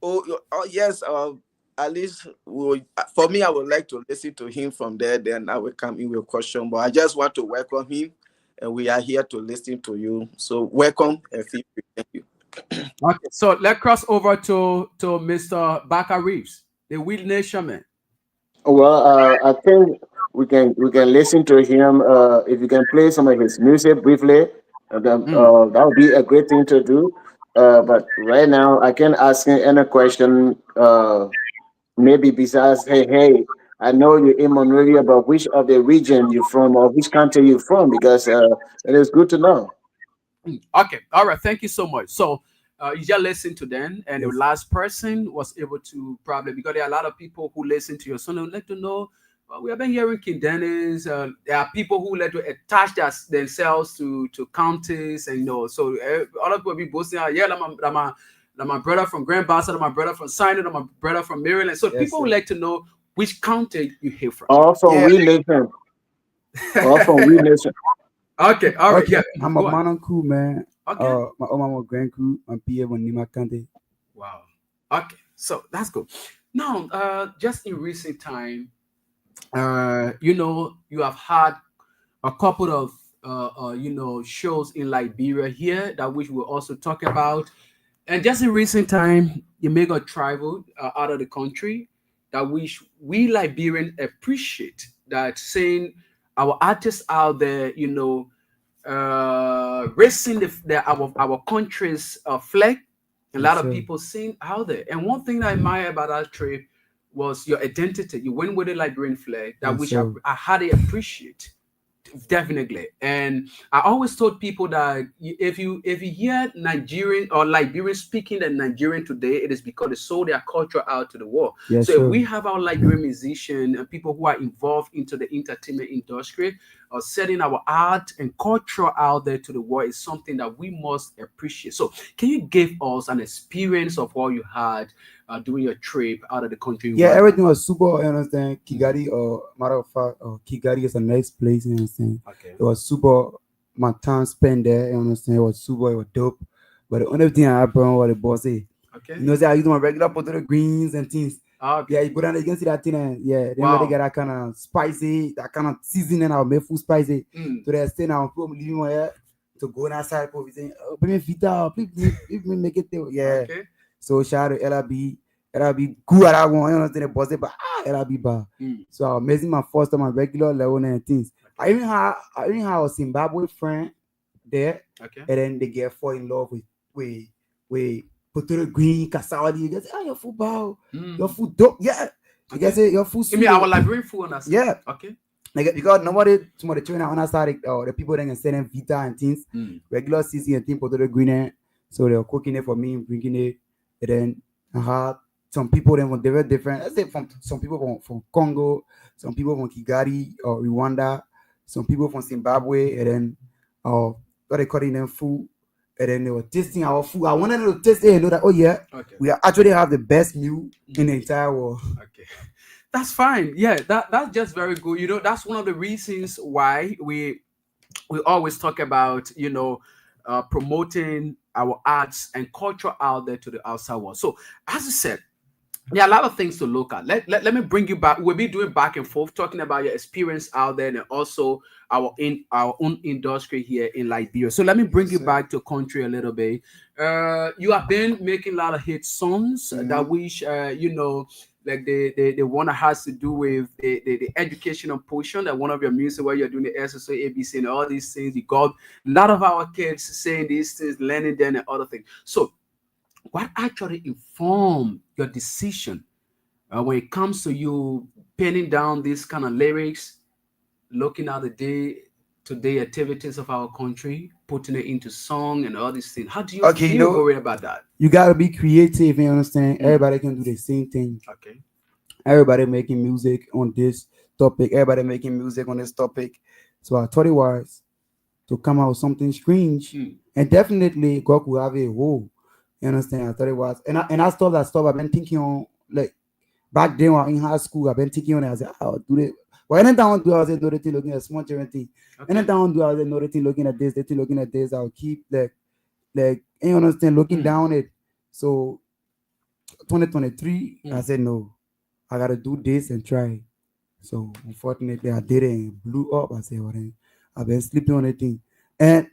Oh yes. At least for me, I would like to listen to him from there. Then I will come in with a question. But I just want to welcome him, and we are here to listen to you. So welcome and thank you. Okay, so let's cross over to Mr. Baka Reeves, the Will Nation man. Well, I think we can listen to him. If you can play some of his music briefly, that would be a great thing to do. But right now, I can ask him any question. Maybe besides, hey, I know you're in Monrovia, but which of the region you from or which country you from? Because it is good to know. Okay, all right. Thank you so much. So you just listen to them, and the Yes. last person was able to probably because there are a lot of people who listen to your song. They would like to know. We have been hearing King Dennis. There are people who like to attach themselves to counties, and so all of people be boasting. Yeah, my brother from Grand Bassa, my brother from Sinai, my brother from Maryland. So Yes, people would sir. like to know which county you hail from. All from Yeah. We Nation. All from We Nation. Okay, all right, Okay. yeah, I'm a go on. man cool, man. Okay. My mama grand crew, my PA one Nima Kante. Wow. Okay, so that's good. Now, just in recent time, you have had a couple of shows in Liberia here that which we'll also talk about, and just in recent time, you make a travel out of the country that which we Liberians appreciate that saying our artists out there, raising our country's flag. A Yes, lot of sir. people sing out there. And one thing I admire about that trip was your identity. You went with a Liberian flag that Yes, which I, sir. I highly appreciate. Definitely. And I always told people that if you hear Nigerian or Liberian speaking the Nigerian today, it is because they sold their culture out to the world. Yes, So if sir. we have our Liberian musician and people who are involved into the entertainment industry or setting our art and culture out there to the world is something that we must appreciate. So can you give us an experience of what you had during your trip out of the country? Yeah, everything was super. You understand? Kigali, or matter of fact, Kigali is a nice place. You understand? Okay. It was super. My time spent there. You understand? It was super. It was dope. But the only thing I happened was the boss say, Okay. you know, say I use my regular potato greens and things. Okay. Yeah, you go down there, you can see that thing, and yeah, then Wow. they get that kind of spicy, that kind of seasoning. I'll make food spicy. Mm. To the extent now, people leaving my head to go outside. People be saying, "Oh, bring me Vita, please make it there." Yeah. Okay. So shout out to LRB good at that one. You know, the boss, but LRB bar. Mm. So I was missing my first time, my regular level and things. I even had a Zimbabwe friend there, Okay. and then they get fall in love with potato green cassava. You guys say, your football, your food dope, yeah. You guys say your food. You mean our Liberian food on us? Yeah. Okay. Like, because some of the children on our side, or the people that can send them Vita and things, regular season and things potato green, so they were cooking it for me, bringing it, and then I had some people then from different. Let's say from some people from Congo, some people from Kigali or Rwanda, some people from Zimbabwe, and then what they calling them food, and then they were tasting our food. I wanted them to taste it and know that Okay. we actually have the best meal in the entire world. Okay. That's fine. Yeah, that's just very good. That's one of the reasons why we always talk about, promoting our arts and culture out there to the outside world. So as I said, there are a lot of things to look at. Let me bring you back. We'll be doing back and forth, talking about your experience out there and also our own industry here in Liberia. So let me bring you back to country a little bit. You have been making a lot of hit songs that which like the one that has to do with the educational portion, that one of your music where you're doing the SSO, ABC, and all these things. You got a lot of our kids saying these things, learning them and other things. So what actually informed your decision when it comes to you penning down these kind of lyrics, looking at the day-to-day activities of our country, putting it into song and all these things? How do you feel worried about that? You gotta be creative, you understand? Everybody can do the same thing. Okay. Everybody making music on this topic, everybody making music on this topic. So I thought it was to come out with something strange. And definitely God could have a role. You understand? I thought it was, and I stuff I've been thinking on, like back then when in high school, I've been thinking on it. I said, I'll do it. Well, anytime I do, I was do the thing looking at small different thing. Anytime I do, I was know the thing looking at this, the thing looking at this. I'll keep like you understand, looking down it. So 2023, I said no, I gotta do this and try. So unfortunately, I did it and blew up. I said, well, then I've been sleeping on the thing, and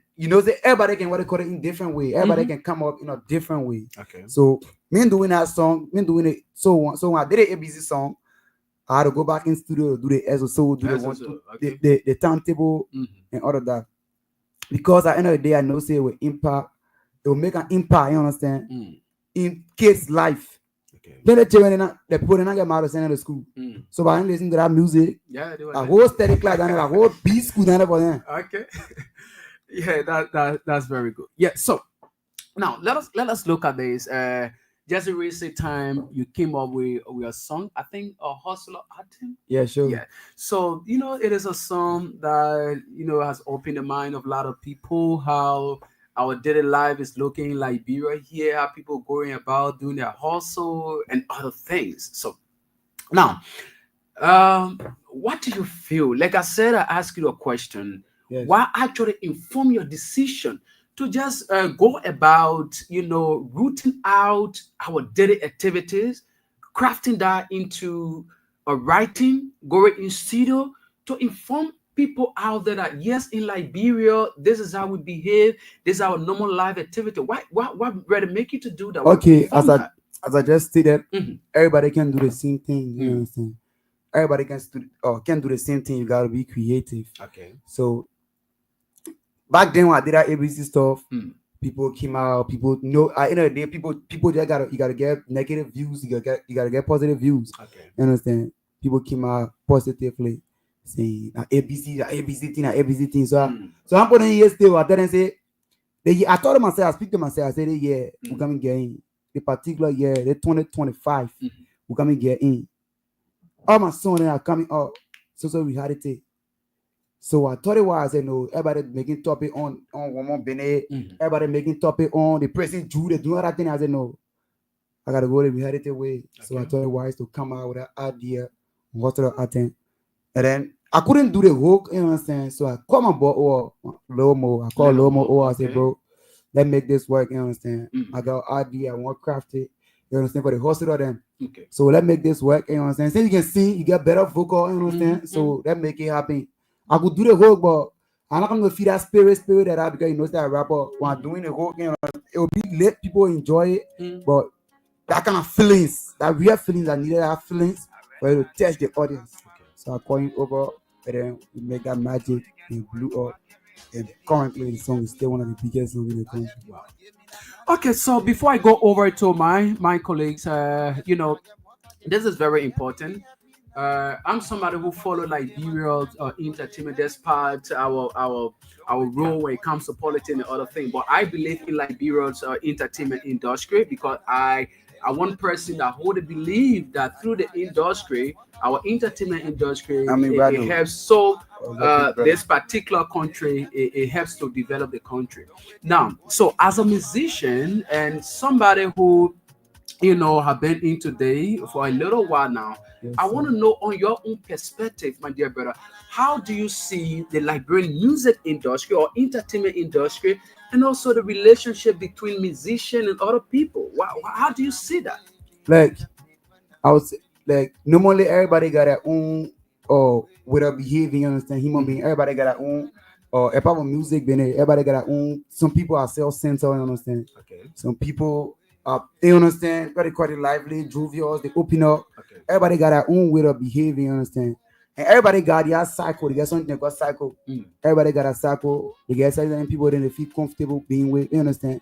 everybody can what they call it in different way. Everybody can come up in a different way. Okay. So me doing that song, me doing it. So when I did an ABC song, I had to go back in studio to do the SSO, do the one, the timetable and all of that. Because at the end of the day, I know say it will impact, it will make an impact, you understand, in kids' life. Okay. Then the children, they put in and get married to school. So by listening to that music, a whole steady class and a whole B school and everything. Okay. Yeah, that's very good. Yeah. So now let us look at this. Just in recent time, you came up with a song. I think a Hustler Anthem. Yeah, sure. Yeah. So it is a song that has opened the mind of a lot of people. How our daily life is looking in Liberia here. How people going about doing their hustle and other things. So now, what do you feel? Like I said, I asked you a question. Yes. What actually inform your decision to just go about, rooting out our daily activities, crafting that into a writing, going in studio to inform people out there that yes, in Liberia, this is how we behave, this is our normal life activity. What really make you to do that? Okay, as I just stated, everybody can do the same thing. You know what I'm saying? Everybody can do the same thing. You gotta be creative. Okay. So back then when I did that ABC stuff, people came out. People know. At the end of the day, people just gotta get negative views. You gotta get positive views. Okay. You understand? People came out positively, saying ABC thing. So I'm putting here still. I tell them say, I told myself, I speak to myself. I said, yeah, we're coming get in. The particular year, the 2025, we're coming get in. All my sons are coming up. So we had it. So I thought it was, I said, no, everybody making topic on Woman Bene, everybody making topic on the President Jew, they do other thing. I said, no, I gotta go the reality way. Okay. So I thought it was to come out with an idea, what sort of attend. And then I couldn't do the hook, you know what I'm saying? So I called my boy Lomo. I called Lomo. I said, bro, let's make this work, you know what I'm saying? I got an idea, I want to craft it, you understand, for the hospital then. Okay. So let's make this work, you know what I'm saying? Since you can sing, you get better vocal, you know what I'm saying? So let's make it happen. I could do the hook, but I'm not gonna feel that spirit that I, because that rapper when I'm doing the hook, it will be let people enjoy it, but that kind of feelings, that real feelings, I needed that feelings for it to touch the audience. Okay. So I call him over, and then we make that magic and blew up. And currently the song is still one of the biggest songs in the country. Wow. Okay, so before I go over to my colleagues, this is very important. I'm somebody who follow Liberia's entertainment. That's part our role when it comes to politics and other things. But I believe in Liberia's entertainment industry because I one person that wholly believe that through the industry, our entertainment industry, it helps so this particular country, it helps to develop the country. Now, so as a musician and somebody who have been in today for a little while now. Yes, I want to know on your own perspective, my dear brother, how do you see the Liberian music industry or entertainment industry and also the relationship between musician and other people? How do you see that? Like, I would say, like, normally everybody got their own way of behaving, you understand? Human being, everybody got their own apart from music, everybody got their own. Some people are self-centered, you understand? Okay. Some people they understand, very quite lively, jovial, they open up. Okay. Everybody got their own way of behaving, you understand? And everybody got their cycle. They get something they got cycle. Everybody got a cycle. They get certain people that they feel comfortable being with, you understand?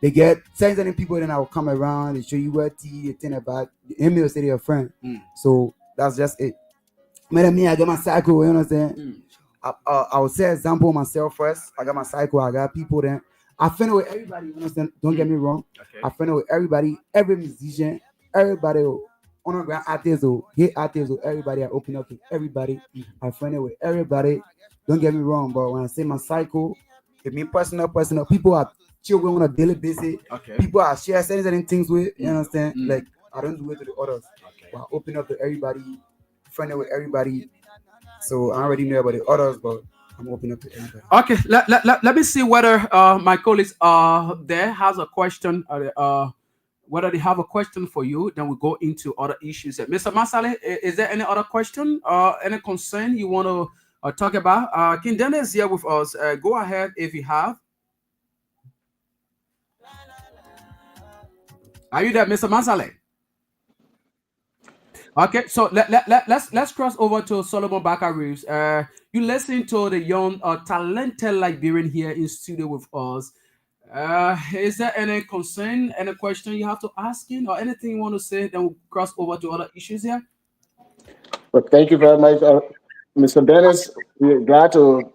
They get certain people that will come around, they show you what they think about the email say they're a friend. So that's just it. Me, I get my cycle, you understand? I would say example myself first. I got my cycle, I got people then. I friend with everybody, you understand? Don't get me wrong. Okay. I friend with everybody, every musician, everybody underground artists or hit artists or everybody. I open up to everybody. I friend with everybody. Don't get me wrong, but when I say my cycle, it means personal. People are children on a daily basis. Okay. People are share certain things with, you understand? Like I don't do it to the others. Okay. But I open up to everybody, friend with everybody. So I already know about the others, but I'm opening up to everybody. Okay, let me see whether my colleagues there has a question. Whether they have a question for you, then we go into other issues. Mr. Masale, is there any other question or any concern you want to talk about? King Dennis is here with us. Go ahead if you have. Are you there, Mr. Masale? Okay, so let's cross over to Solomon Barker Reeves. You listen to the young, talented Liberian here in studio with us. Is there any concern, any question you have to ask him, or anything you want to say? Then we'll cross over to other issues here. But thank you very much, Mr. Dennis. We're glad to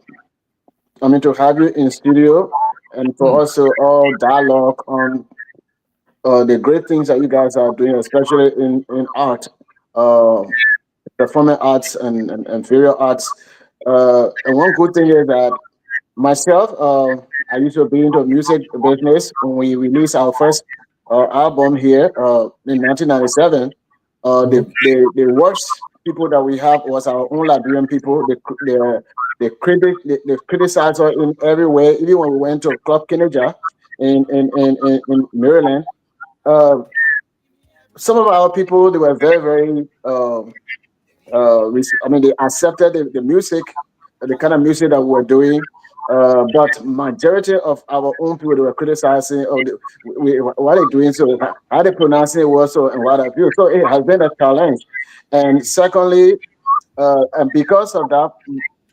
have you in studio and for also all dialogue on the great things that you guys are doing, especially in art, performing arts and visual arts. And one good thing is that myself, I used to be into music business when we released our first album here in 1997. The worst people that we have was our own Liberian people. They criticized us in every way. Even when we went to Club Kennedy in Maryland, uh, some of our people, they were very, very. They accepted the music, the kind of music that we were doing. But majority of our own people, they were criticizing, what they're doing, so how they pronouncing it was, so and what have you. So it has been a challenge. And secondly, and because of that,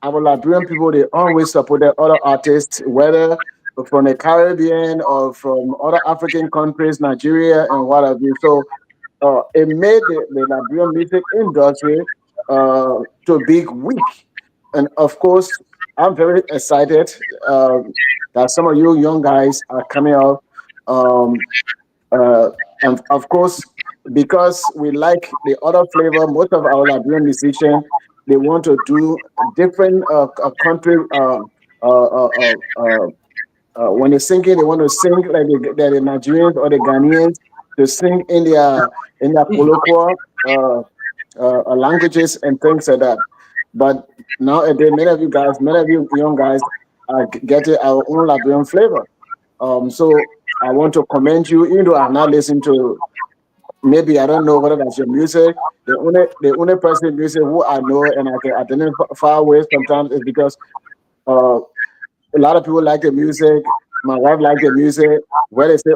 our Liberian people, they always supported other artists, whether from the Caribbean or from other African countries, Nigeria and what have you. So it made the Liberian music industry to be weak. And of course, I'm very excited that some of you young guys are coming up. And of course, because we like the other flavor, most of our Liberian musicians, they want to do different country. When they're singing, they want to sing like the Nigerians or the Ghanaians to sing in their colloquial languages and things like that. But nowadays, many of you young guys are getting our own Liberian flavor. So I want to commend you, even though I'm not listening to, maybe I don't know whether that's your music. The only person music who I know and I can identify with sometimes is because a lot of people like the music. My wife likes the music. Where they say,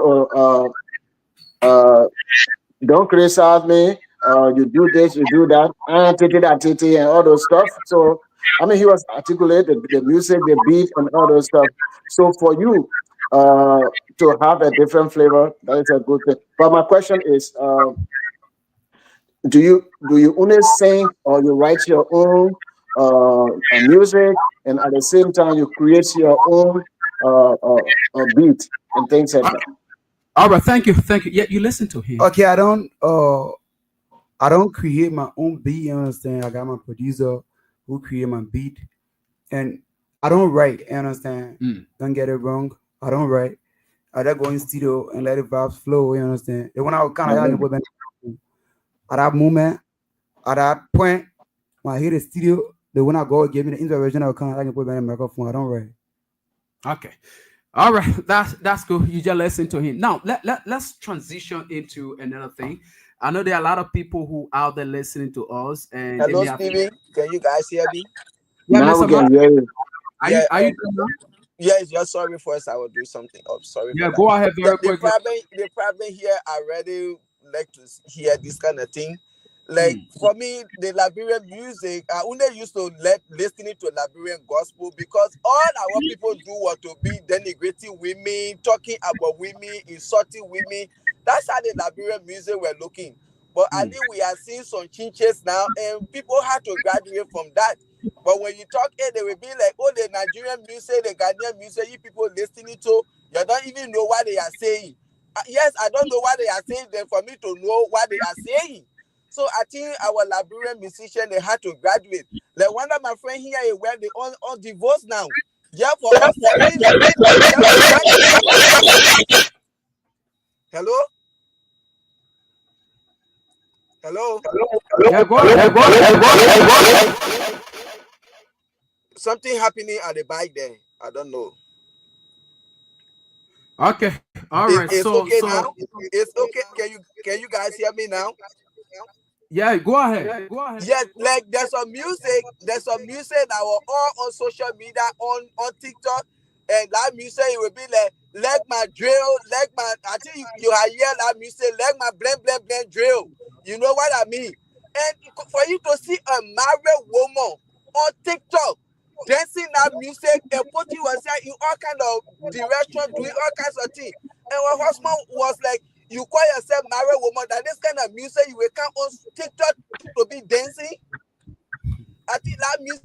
don't criticize me. You do this, you do that, and all those stuff. So, I mean, he was articulate the music, the beat, and all those stuff. So, for you to have a different flavor, that is a good thing. But my question is, do you only sing or you write your own music, and at the same time you create your own beat and things like that? All right, thank you. Yeah, you listen to him. Okay, I don't create my own beat. You understand? I got my producer who create my beat, and I don't write. You understand? Don't get it wrong. I don't write. I just go in studio and let the vibes flow. You understand? And when I kind of at that moment, at that point, when I hit the studio, then when I go give me the inspiration, I can put my microphone. I don't write. Okay. All right, that's good. You just listen to him. Now let's transition into another thing. I know there are a lot of people who out there listening to us. And hello, Stephen. Can you guys hear me? Yeah, now we can hear you. Are you Yes, just sorry first. I will do something. Oh, sorry. Yeah, go ahead very quickly. The problem here, I really like to hear this kind of thing. Like for me, the Liberian music, I only used to listening to Liberian gospel because all our people do want to be denigrating women, talking about women, insulting women. That's how the Liberian music were looking. But I think we are seeing some changes now, and people have to graduate from that. But when you talk, they will be like, oh, the Nigerian music, the Ghanaian music, you people listening to, you don't even know what they are saying. Yes, I don't know what they are saying, then for me to know what they are saying. So I think our Liberian musicians, they had to graduate. Like one of my friends here, where they all divorced now. Yeah, for us. Hello? Hello? Yeah, go ahead. Something happening at the back there. I don't know. Okay. All right. It's okay now. It's okay. Can you guys hear me now? Yeah, go ahead. Yes, like there's some music that were all on social media, on TikTok, and that music it will be like my drill, I think you hear that music, like my blend drill. You know what I mean? And for you to see a married woman on TikTok dancing that music and putting yourself in all kind of direction, doing all kinds of things. And my husband was like, you call yourself married woman, that this kind of music you will come on TikTok to be dancing. I think that music,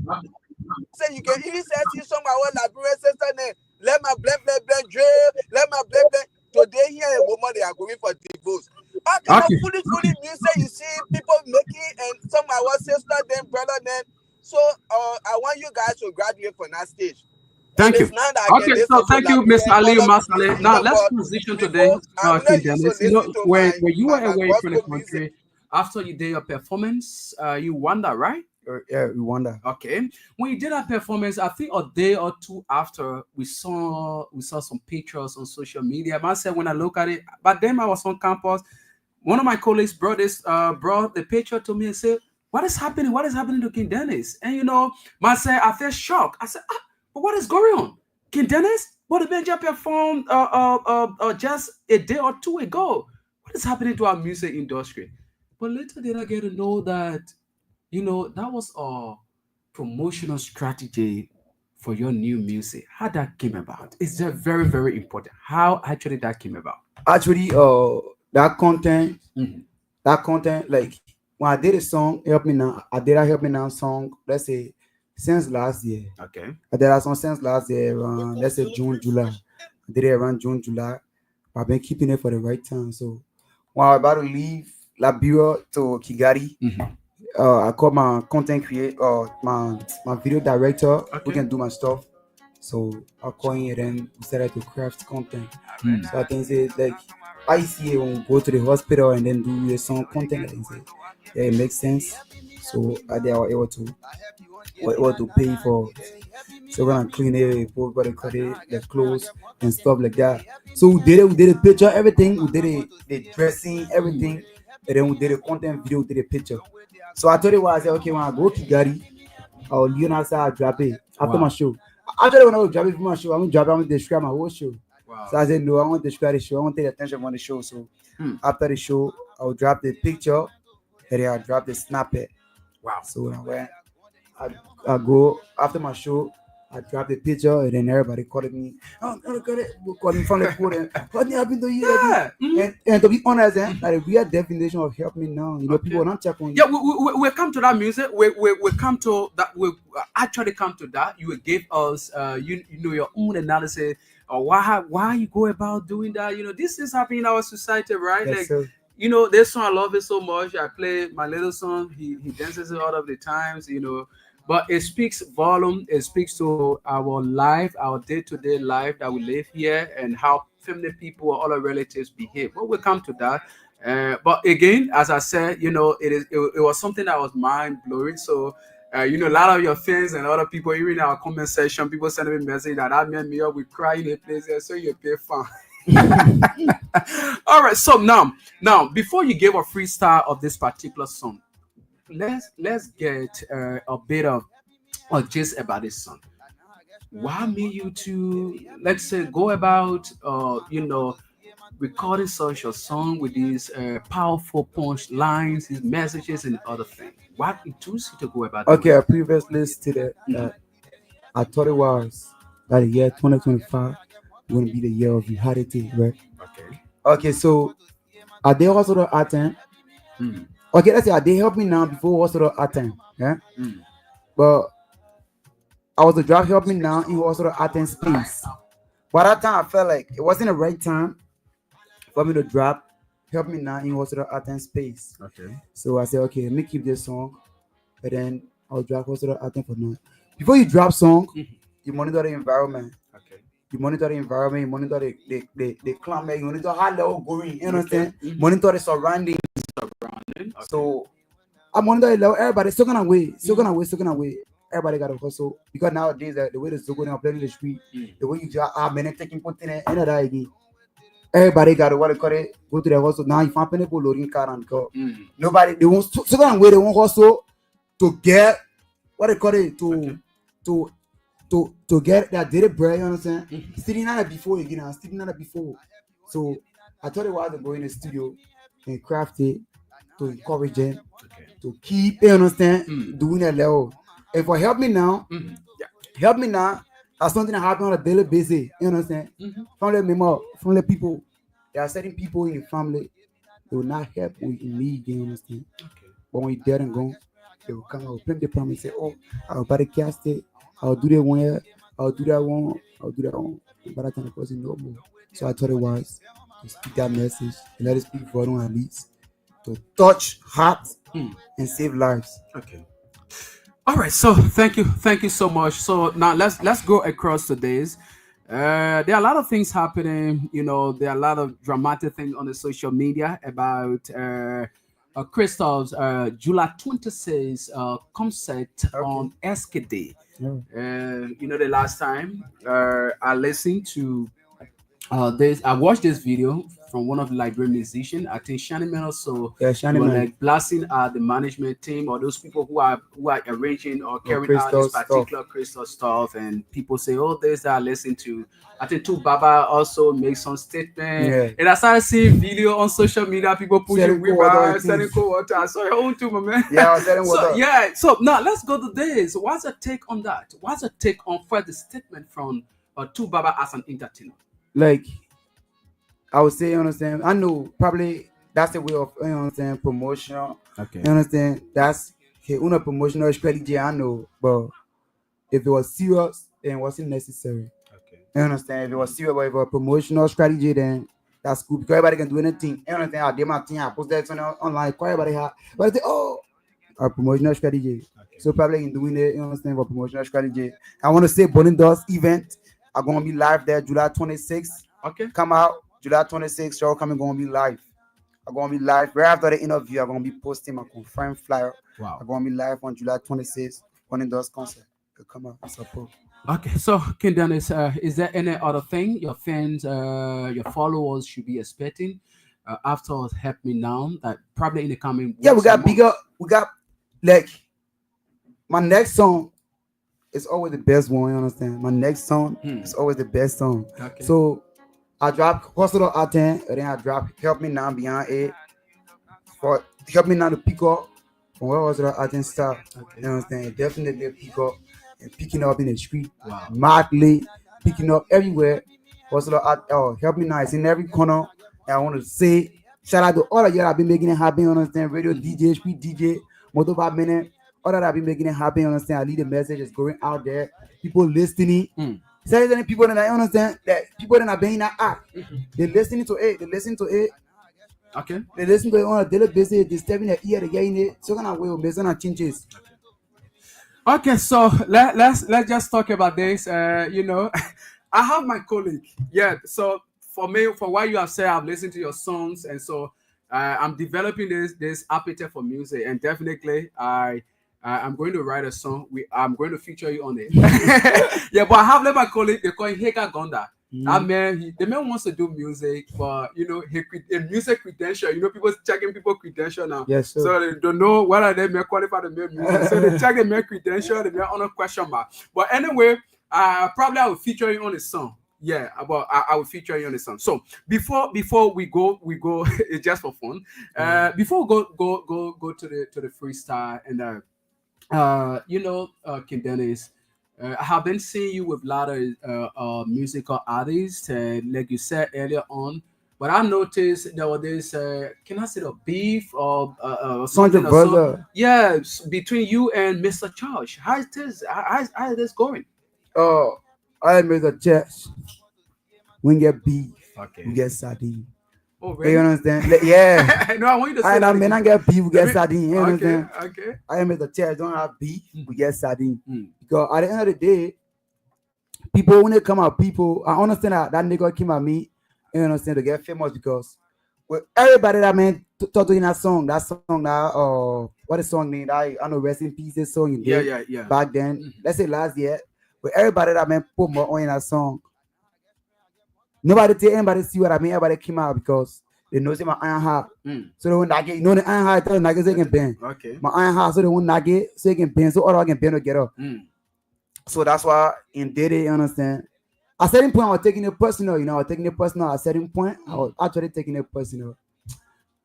you can even see some of our Liberian sisters name, let my blend drill, let my blend. Today here a woman, they are going for divorce. All kind of foolish music you see people making, and some of our sisters, then brother, then. So I want you guys to graduate from that stage. Thank you. Okay, so thank you, Mr. Ali Masale. Now let's transition today. When you were away from the country, after you did your performance, you wonder, right? Yeah, we wonder. Okay, when you did that performance, I think a day or two after, we saw some pictures on social media. I said when I look at it, but then I was on campus. One of my colleagues brought the picture to me and said, "What is happening? What is happening to King Dennis?" And I said, I felt shocked. I said, but what is going on? King Dennis? What the Benja performed just a day or two ago? What is happening to our music industry? But later did I get to know that, that was a promotional strategy for your new music. How that came about? It's very, very important. How actually that came about? Actually, that content, like when I did a song, Help Me Now, I did a Help Me Now song, let's say, since last year. Okay. I did a song since last year, around, let's say June, July. I did it around June, July. I've been keeping it for the right time. So when I was about to leave Liberia to Kigali, I called my content creator, my video director, who can do my stuff. So I called him and then we started to craft content. So I can say, like, I see when we go to the hospital and then do a song content, I can say, yeah, it makes sense. So I was able to pay for, so when I clean it, what they call it, the clothes and stuff like that. So we did a picture, everything, we did the dressing, everything, and then we did a content video, we did a picture. So I told you I said, okay, when I go to Kigali, I'll I'll drop it after my show. Actually, when I will drop it for my show, I'm going to describe my whole show. Wow. So I said, no, I want to describe the show. I want to take attention on the show. So after the show, I'll drop the picture, and then I'll drop the snippet. Wow. So when I went, I go after my show, I drop the picture, and then everybody called me. Oh, called me from the photo. What happened to you? Yeah. And to be honest, like the real definition of Help Me Now, people don't check on you. Yeah, we come to that music. We come to that. We actually come to that. You gave us, your own analysis. Or why you go about doing that? This is happening in our society, right? Yes, like, sir. This song I love it so much. I play my little son. He dances it all of the times, But it speaks volume. It speaks to our life, our day-to-day life that we live here, and how family people or other relatives behave. But we'll come to that. But again, as I said, it was something that was mind-blowing. So, a lot of your fans and other people, even in our comment section, people sending me message that made me up with crying in a place. So you pay fun. All right. So now, before you give a freestyle of this particular song, let's get a bit of a gist about this song. Why made you to, let's say, go about recording such a song with these powerful punch lines, these messages, and other things? What induced you to go about? Okay, I previously stated that I thought it was that the year 2025 going to be the year of reality, right? Okay, so are they also the attend? Okay, let's say are they Help Me Now before also the attend? Yeah. But I was the drop Help Me Now, he was also the attend space. By that time, I felt like it wasn't the right time for me to drop Help Me Now, he was also the attend space. Okay. So I said, okay, let me keep this song, and then I'll drop also the attend for now. Before you drop song, you monitor the environment. Okay. You monitor the environment, you monitor the climate, you monitor how they're going, you understand? Monitor the surroundings. Okay. So I monitor it level, everybody's still gonna wait. Everybody gotta hustle. Because nowadays the way the going up in the street, the way you just many taking put in it, another idea. Everybody gotta go to the hustle. Now you find people loading car and go. Nobody they won't still gonna wait, they won't hustle to get what they call it to get that daily bread, you understand? Sitting on it before again, sitting on it before. So I thought it was to go in the studio and craft it to encourage them to keep, you understand, doing that level. If for help me now, help me now. That's something that happens on a daily basis. You understand? Family member, family people. There are certain people in your family they will not help when you need. You understand? But when you're dead and gone, they will come out, plenty promise, say, "Oh, I'll buy the cast it. I'll do that one here. I'll do that one. I'll do that one." But I tell the person no more. So I thought it was to speak that message and let it speak for them at least to touch hearts and save lives. Okay. All right. So thank you so much. So now let's go across the days. There are a lot of things happening. You know, there are a lot of dramatic things on the social media about Crystal's July 26th concert on SKD. You know, the last time I listened to I watched this video from one of the Liberian musicians. I think Shani Man also Shani like blasting the management team or those people who are arranging or carrying out this particular crystal stuff. And people say, "Oh, this I listen to." I think too Baba also makes some statement. And I started seeing video on social media, people pushing river, selling cold water. I saw your own too, my man. Yeah, I was selling water. So now let's go to this. What's your take on that? What's your take on further statement from Tu Baba as an entertainer? Like, I would say, you understand, I know probably that's the way of, you understand, promotional. Okay. You understand? That's una promotional strategy, I know. But if it was serious, then it wasn't necessary. Okay. You understand? If it was serious, but if it was promotional strategy, then that's cool. Because everybody can do anything. You understand? I did my thing, I post that online, everybody have. But I say, oh, a promotional strategy. Okay. So probably in doing it, you understand, for promotional strategy. I want to say Burning Dust event. I'm gonna be live there July 26th. Okay. Come out July 26th. Y'all coming gonna be live. I'm gonna be live right after the interview. I'm gonna be posting my confirmed flyer. Wow. I'm gonna be live on July 26th on the Dust concert. Come out, support. Okay, so King Dennis, is there any other thing your fans, your followers should be expecting after Help Me Now that probably in the coming weeks? Yeah, we got like my next song. It's always the best one, you understand? My next song is always the best song. Okay. So I drop Hospital at 10, and then I drop Help Me Now Beyond 8. For Help Me Now to pick up from where Hospital at 10 start. Okay. You understand? Definitely pick up and picking up in the street. Wow. Madly picking up everywhere. Hospital at Help Me Now is in every corner. And I want to say shout out to all of you that have been making it happen, you understand? Radio DJ, street DJ, Motorbike Minute. All that I've been making it happen, understand? I leave the message is going out there. People listening. There's any people that I understand that people that are being that act. They're listening to it. They listen to it. Okay. They listen to it on a daily basis. They're stepping their ear, they're getting it. So kind of way, based on changes. Okay, so let's just talk about this. You know, I have my colleague. Yeah. So for me, for what you have said, I've listened to your songs, and so I'm developing this appetite for music, and definitely I'm going to write a song. I'm going to feature you on it. Yeah, but I have my colleague. They call him Heka Gonda. That man, the man wants to do music, but you know, a music credential. You know, people checking people credential now. Yes, sir. So they don't know whether they may qualify to make music. So they check the man credential. They may on a question mark. But anyway, probably I will feature you on the song. Yeah, but I will feature you on the song. So before we go, it's just for fun. Before we go to the freestyle and. You know, King Dennis, I have been seeing you with a lot of musical artists, like you said earlier on. But I noticed there was this, can I say a beef or something? Yeah, between you and Mr. Charles. How is this? How is this going? I made a church. We get beef. Okay. We get sardine. Oh, really? You understand? Yeah. No, I want you to say that. I mean, I get beef, we get sardine. You okay, understand? Okay. I am at the church, don't have beef, we get sardine. Because at the end of the day, people, when they come out, people, I understand that nigga came at me, you understand, to get famous because everybody that man talk to in that song, what is the song name? I know Rest in Peace, this song you did yeah. back then, let's say last year, but everybody that man put more on in that song, nobody tell anybody see what I mean. Everybody came out because they know see my iron heart. So they won't not get, you know the iron heart tell niggas they can bend. Okay. My iron heart so they won't not get so they can bend so other can bend together. So that's why in did it, you understand? At a certain point I was taking it personal, you know, I was taking it personal at a certain point. I was actually taking it personal.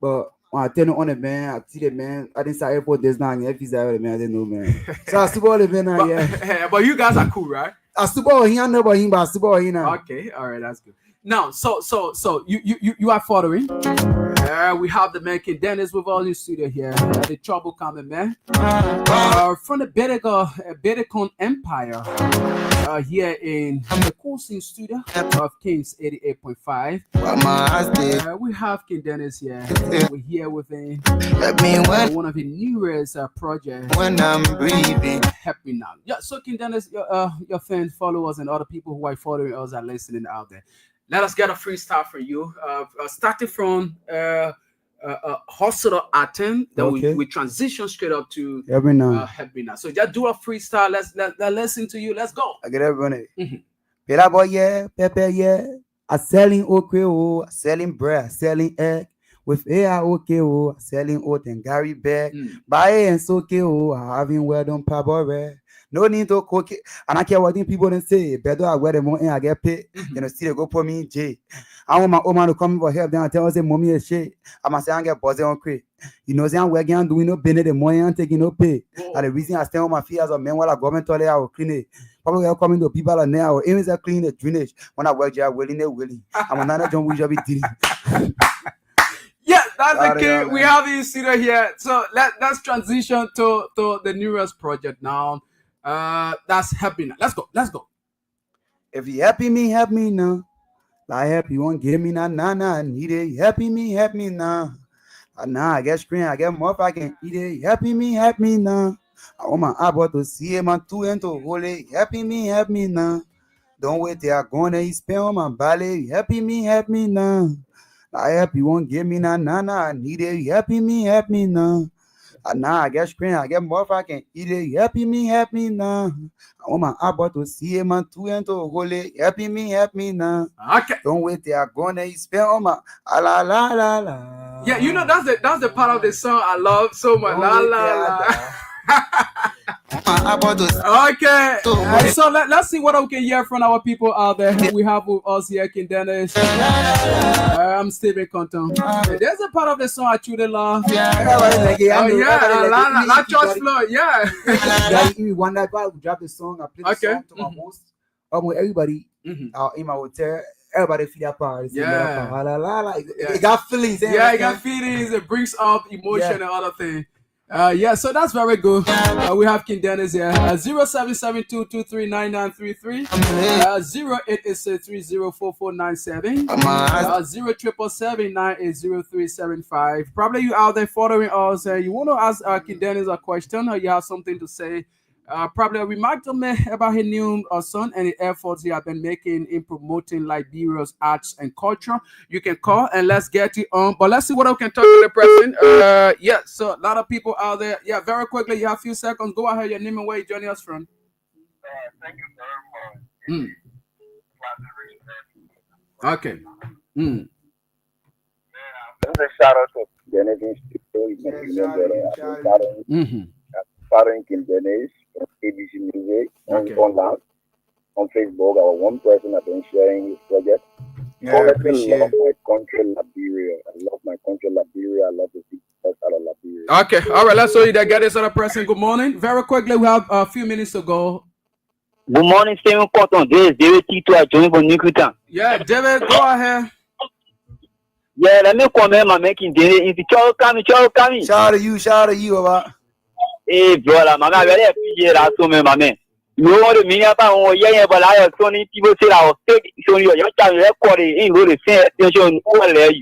But When I tell you on it, man, I see the man. I didn't say airport this now. If he's there, man, I didn't know, man. So I still ball it, man. Yeah. But you guys are cool, right? I still ball here, never him, but I still ball here now. Okay, all right, that's good. Now, so you are following. We have the man King Dennis with all in studio here. The trouble coming, man. From the Bedecon Empire. Here in the cool scene studio of Kings 88.5. We have King Dennis here. We're here with one of the newest projects. When I'm breathing. Happy now. Yeah, so King Dennis, your fans, followers, and other people who are following us are listening out there. Let us get a freestyle for you. Starting from Hospital Atem, then we transition straight up to Happy now. So just do a freestyle. Let's listen to you. Let's go. I get everyone. Pela boy, yeah, Pepe, yeah. I selling okay, oh, I selling bread, I selling egg. With AI okay, oh, I selling oat and Gary bag. Buy and so okay, oh, I having well done pabore. No need to cook it. And I care what people don't say. Better I wear the money and I get paid. You know, still go put me in jail. I want my old man to come for help. Then I tell her, say, mommy is shit. I must say, I get buzzing on crate. You know, I'm working doing no business, the money and taking no pay. And the reason I stay on my feet as a man while I government toilet, I will clean it. Probably I'll come into people and now aim is a clean the drainage. When I work, I'm willing. I'm another John Wijabi did. Yeah, that's the kid. We have you studio here. So let's transition to the newest project now. That's Happy Now. Let's go. If you happy me, help me now. Like happy, you won't give me now, I need it. Happy me now. Now I get screen, I get more if I can eat it. Happy me now. I want my abba to see him and two and to hold it. Happy me now. Don't wait till I go on and spend on my ballet. Happy me now. I happy, you won't give me now, I need it. Happy me now. Now I get screen, I get more if I can eat it. Happy me now. I want my abba to see him and two and to hold it. Happy me now. Okay. Don't wait till I go and spend on my la la la la. Yeah, you know that's the part of the song I love so much. La la la. Okay, so let's see what we can hear from our people out there. We have with us here, King Dennis. I'm Stephen Compton. There's a part of the song I truly love. La church floor, yeah. We wonder if I would drop the song. I play the song to my host. Everybody in my hotel. Everybody feel that part. Yeah. It got feelings. Yeah, it got feelings. It brings up emotion and other things. So that's very good. We have King Dennis here. 0772239933, 0886304497, 0777980375. Probably you out there following us. You want to ask King Dennis a question, or you have something to say. Probably a remark to me about his new son and the efforts he has been making in promoting Liberia's arts and culture. You can call and let's get it on. But let's see what I can talk to the person. So a lot of people out there. Yeah, very quickly, you have a few seconds. Go ahead, your name and where you're joining us from. Thank you very much. Okay. Shout out to Dennis. Following King Dennis on ABC Music online on Facebook. I was one person I've been sharing his project. I love my country, Liberia. I love my country, Liberia. I love the people out of Liberia. Okay, all right. Let's show you that. Get this other person. Good morning. Very quickly, we have a few minutes to go. Good morning, Stephen Cotton. This is David Tito. I joined from Nikutan. Yeah, David, go ahead. Yeah, let me comment my making David. If you coming. Shout out to you, about. Hey, brother, my man, very appreciate that so my man. You want to mean about yeah, but I have so many people say I was fake. So your child recording ain't going to say attention over there.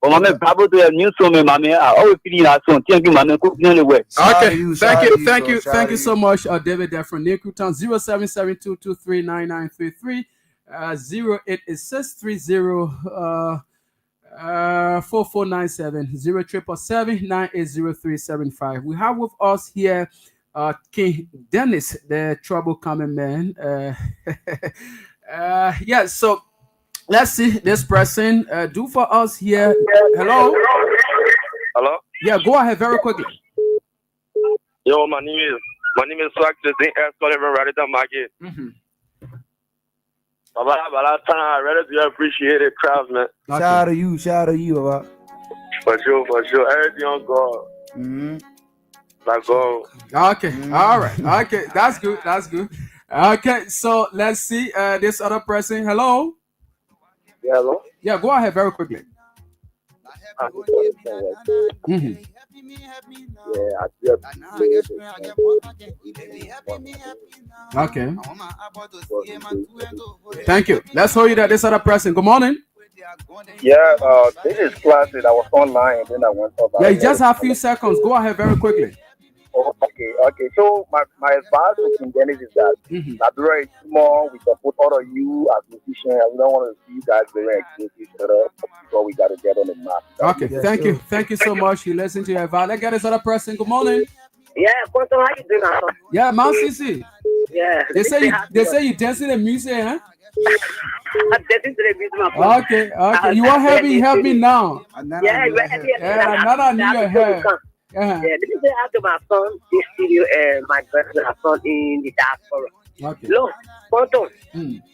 But my man, probably to a new song, my man. I always feel that song. Thank you, my man. Cook anyway. Okay, thank you so much, David. There from Nekutan. 0772239933, 088630 4497 0777980375. We have with us here King Dennis, the trouble coming man. So let's see this person do for us here. Hello. Yeah, go ahead very quickly. Yo, my name is Swag Market. I really do appreciate it, craftsman. Shout out to you, about. For sure. Everything on God. Like God. Okay, all right. Okay, that's good. Okay, so let's see this other person. Hello. Yeah, hello? Yeah, go ahead very quickly. Yeah, Okay. Thank you. Let's hold you that this other person. Good morning. Yeah, this is classic. I was online and then I went up. Yeah, you just have a few seconds. Go ahead very quickly. Oh, okay. So my advice to King Dennis is that Liberia is more. We support all of you as musicians. We don't want to see you guys very against each other before we got to get on the map. Okay, thank you so much. You listen to your advice. Let's get this other person. Good morning. Yeah, Quantum, how you doing? Yeah, Mount CC. Yeah. They say you dancing the music, huh? I'm dancing to the music, my friend. Okay. You want help me now? Yeah, Nana knew your hair. Yeah, this is after my son in studio and my brother, my son in the diaspora. Okay. Look, Quantum,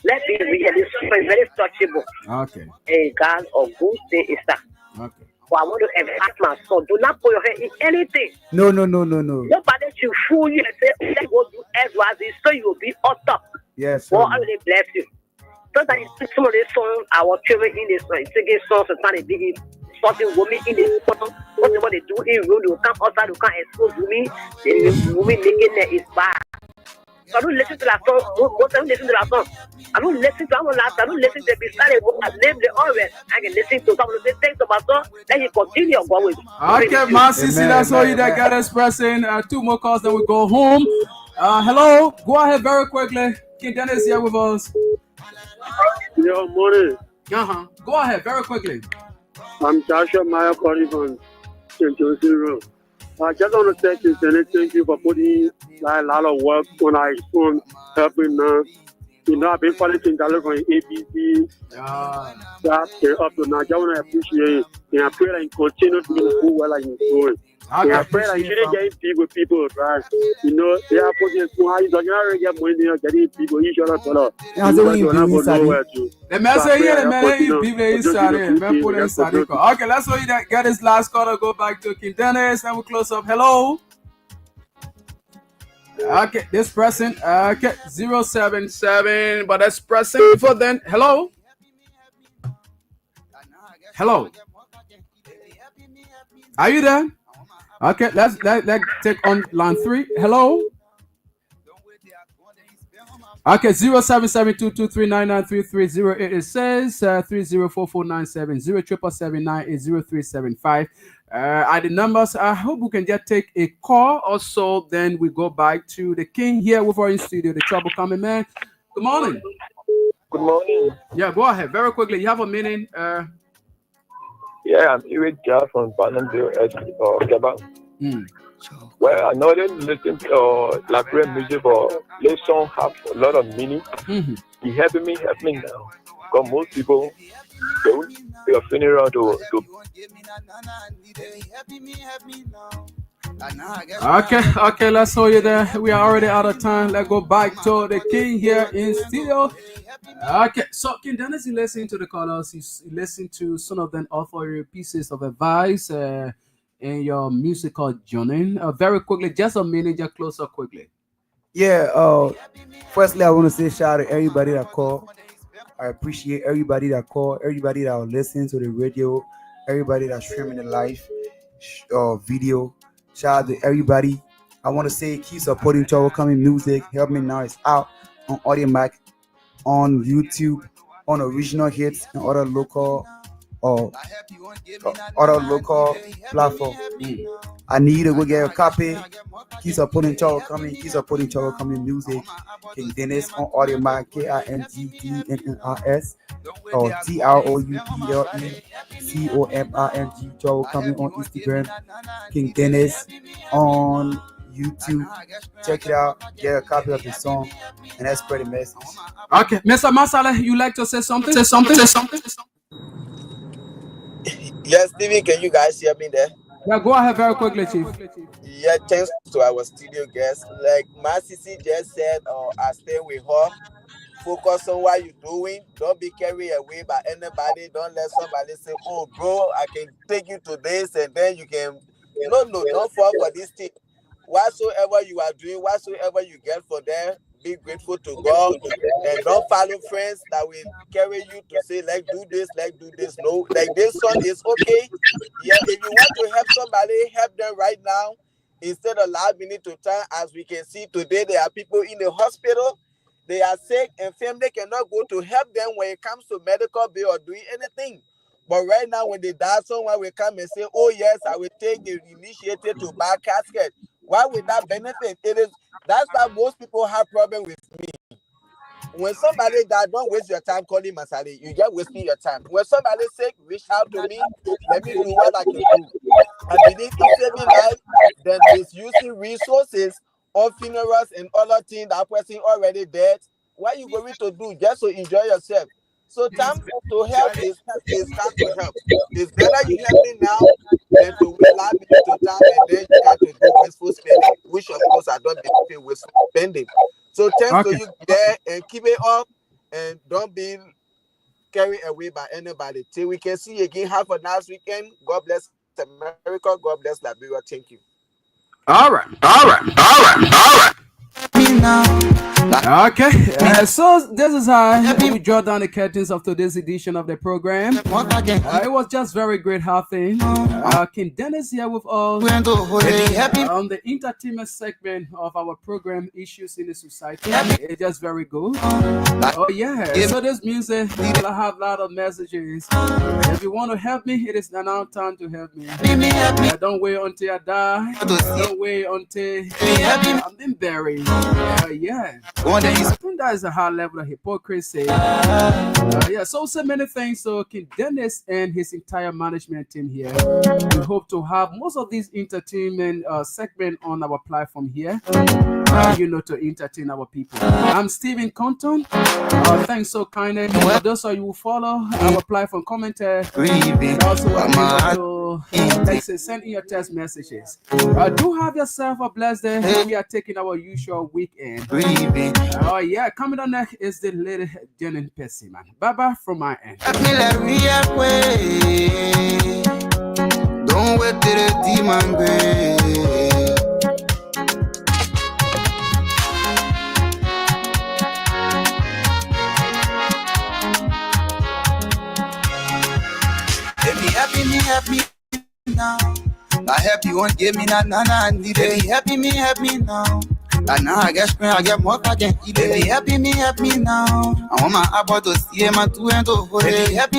let's be real. This is very touchable. Okay. A God of good thing is that. Okay. But I want to advise my son, do not put your head in anything. No. Nobody should fool you and say, let's go do X, Y, Z, so you will be on top. Yes. God already bless you. Sometimes you see some of these songs, our children in this song, singing songs, sometimes they dig something women in this song. What they do in room, they will come outside, they can't expose women. The women making that is bad. So I don't listen to that song. Most of them listen to that song. I don't listen to the beside it. I name the always. I can listen to some of the things about song. Then you continue going with. Okay, my sister, that's all you that got us pressing. 2 more calls, then we go home. Hello, go ahead very quickly. King Dennis here with us. Yo, morning. Go ahead very quickly. I'm Joshua Meyer calling from St. Joseph Road. I just want to say thank you for putting a lot of work on our phone, helping now. I've been following King Dennis from ABC. Up to now. I just want to appreciate it. And I pray that you continue to do well and you're doing. And I pray that you didn't get big with people, right? They are putting small. You don't get money, you're getting people. You should have followed. The message here, the man, people inside it. Man, put inside it. Okay, let's all you that get his last caller. Go back to King Dennis and we'll close up. Hello. Okay, this person. Okay, 077. But that's pressing before then. Hello. Are you there? Okay, let's take on line 3. Hello. Okay, 077223993308. It says 304497 are the numbers. I hope we can just take a call or so. Then we go back to the King here with our in studio, the Trouble Coming Man. Good morning. Good morning. Yeah, go ahead very quickly. You have a minute. Yeah, I'm Eric Jar from Panamville, Gabon. Well, I know they listen to Liberian music, but this song have a lot of meaning. It help me now. Because most people don't pay a funeral to. Okay, let's hold you there. We are already out of time. Let's go back to the King here in studio. Okay, so King Dennis, you listen to the callers. You listen to some of them offer you pieces of advice in your musical journey. Very quickly, just a minute, just close up quickly. Yeah, firstly, I want to say shout out to everybody that called. I appreciate everybody that called, everybody that will listen to the radio, everybody that's streaming the live video. Shout out to everybody. I want to say keep supporting Trouble Coming Music. Help Me Now is out on Audio Mac, on YouTube, on Original Hits, and other local platform. I need to go get a copy. Keep supporting Trouble Coming. Keep supporting Trouble Coming Music. King Dennis on Audio Mac, KINGDNNRS or TROUBLECOMING. Trouble Coming on Instagram. King Dennis on YouTube. Check it out. Get a copy of the song, and let's spread the message. Okay, Mr. Masala, you like to say something? Yes, Stevie, can you guys hear me there? Yeah, go ahead very quickly, Chief. Yeah, thanks to our studio guests. Like my CC just said, I stay with her. focus on what you're doing. Don't be carried away by anybody. Don't let somebody say, oh, bro, I can take you to this and then you can. No, don't fall for this thing. Whatsoever you are doing, whatsoever you get for them, be grateful to God and don't follow friends that will carry you to say, let's do this. No, like this one is okay. Yeah, if you want to help somebody, help them right now instead of last minute to time. As we can see today, there are people in the hospital. They are sick and family cannot go to help them when it comes to medical bill or doing anything. But right now, when they die, someone will come and say, oh, yes, I will take the initiative to buy a casket. Why would that benefit? That's why most people have problem with me. When somebody dies, don't waste your time calling Masali. You just wasting your time. When somebody sick, reach out to me. Let me do what I can do. I believe in saving life, then misusing resources on funerals and other things that person already dead. What are you going to do just to enjoy yourself? So time to help is time to help. It's better you help me now than to wait last minute to time and then you got to do wasteful spending, which of course I don't believe in wasteful spending. So thanks to you there and keep it up and don't be carried away by anybody. Till we can see you again. Have a nice weekend. God bless America. God bless Liberia. Thank you. All right. Okay, so this is how we draw down the curtains of today's edition of the program. It was just very great having King Dennis here with us on the entertainment segment of our program, Issues in the Society. It's just very good. Oh yeah, so this means that I have a lot of messages. If you want to help me, it is now time to help me. Don't wait until I die. Don't wait until I'm been buried. Yeah. I think that is a high level of hypocrisy. So many things. So King Dennis and his entire management team here, we hope to have most of these entertainment segment on our platform here, to entertain our people. I'm Stephen Compton. Thanks so kindly. For those of you who follow our platform, commenter, also send in your text messages. Do have yourself a blessed day. We are taking our usual weekend. Oh yeah, coming on next is the lady Jenny Pessiman. Bye bye from my end. Don't wait till the demon grave. If me help me now. I help you won't give me na need it. Help me now. And now I get more I can eat it. Help me now. I want my apple to see my two and to hold it.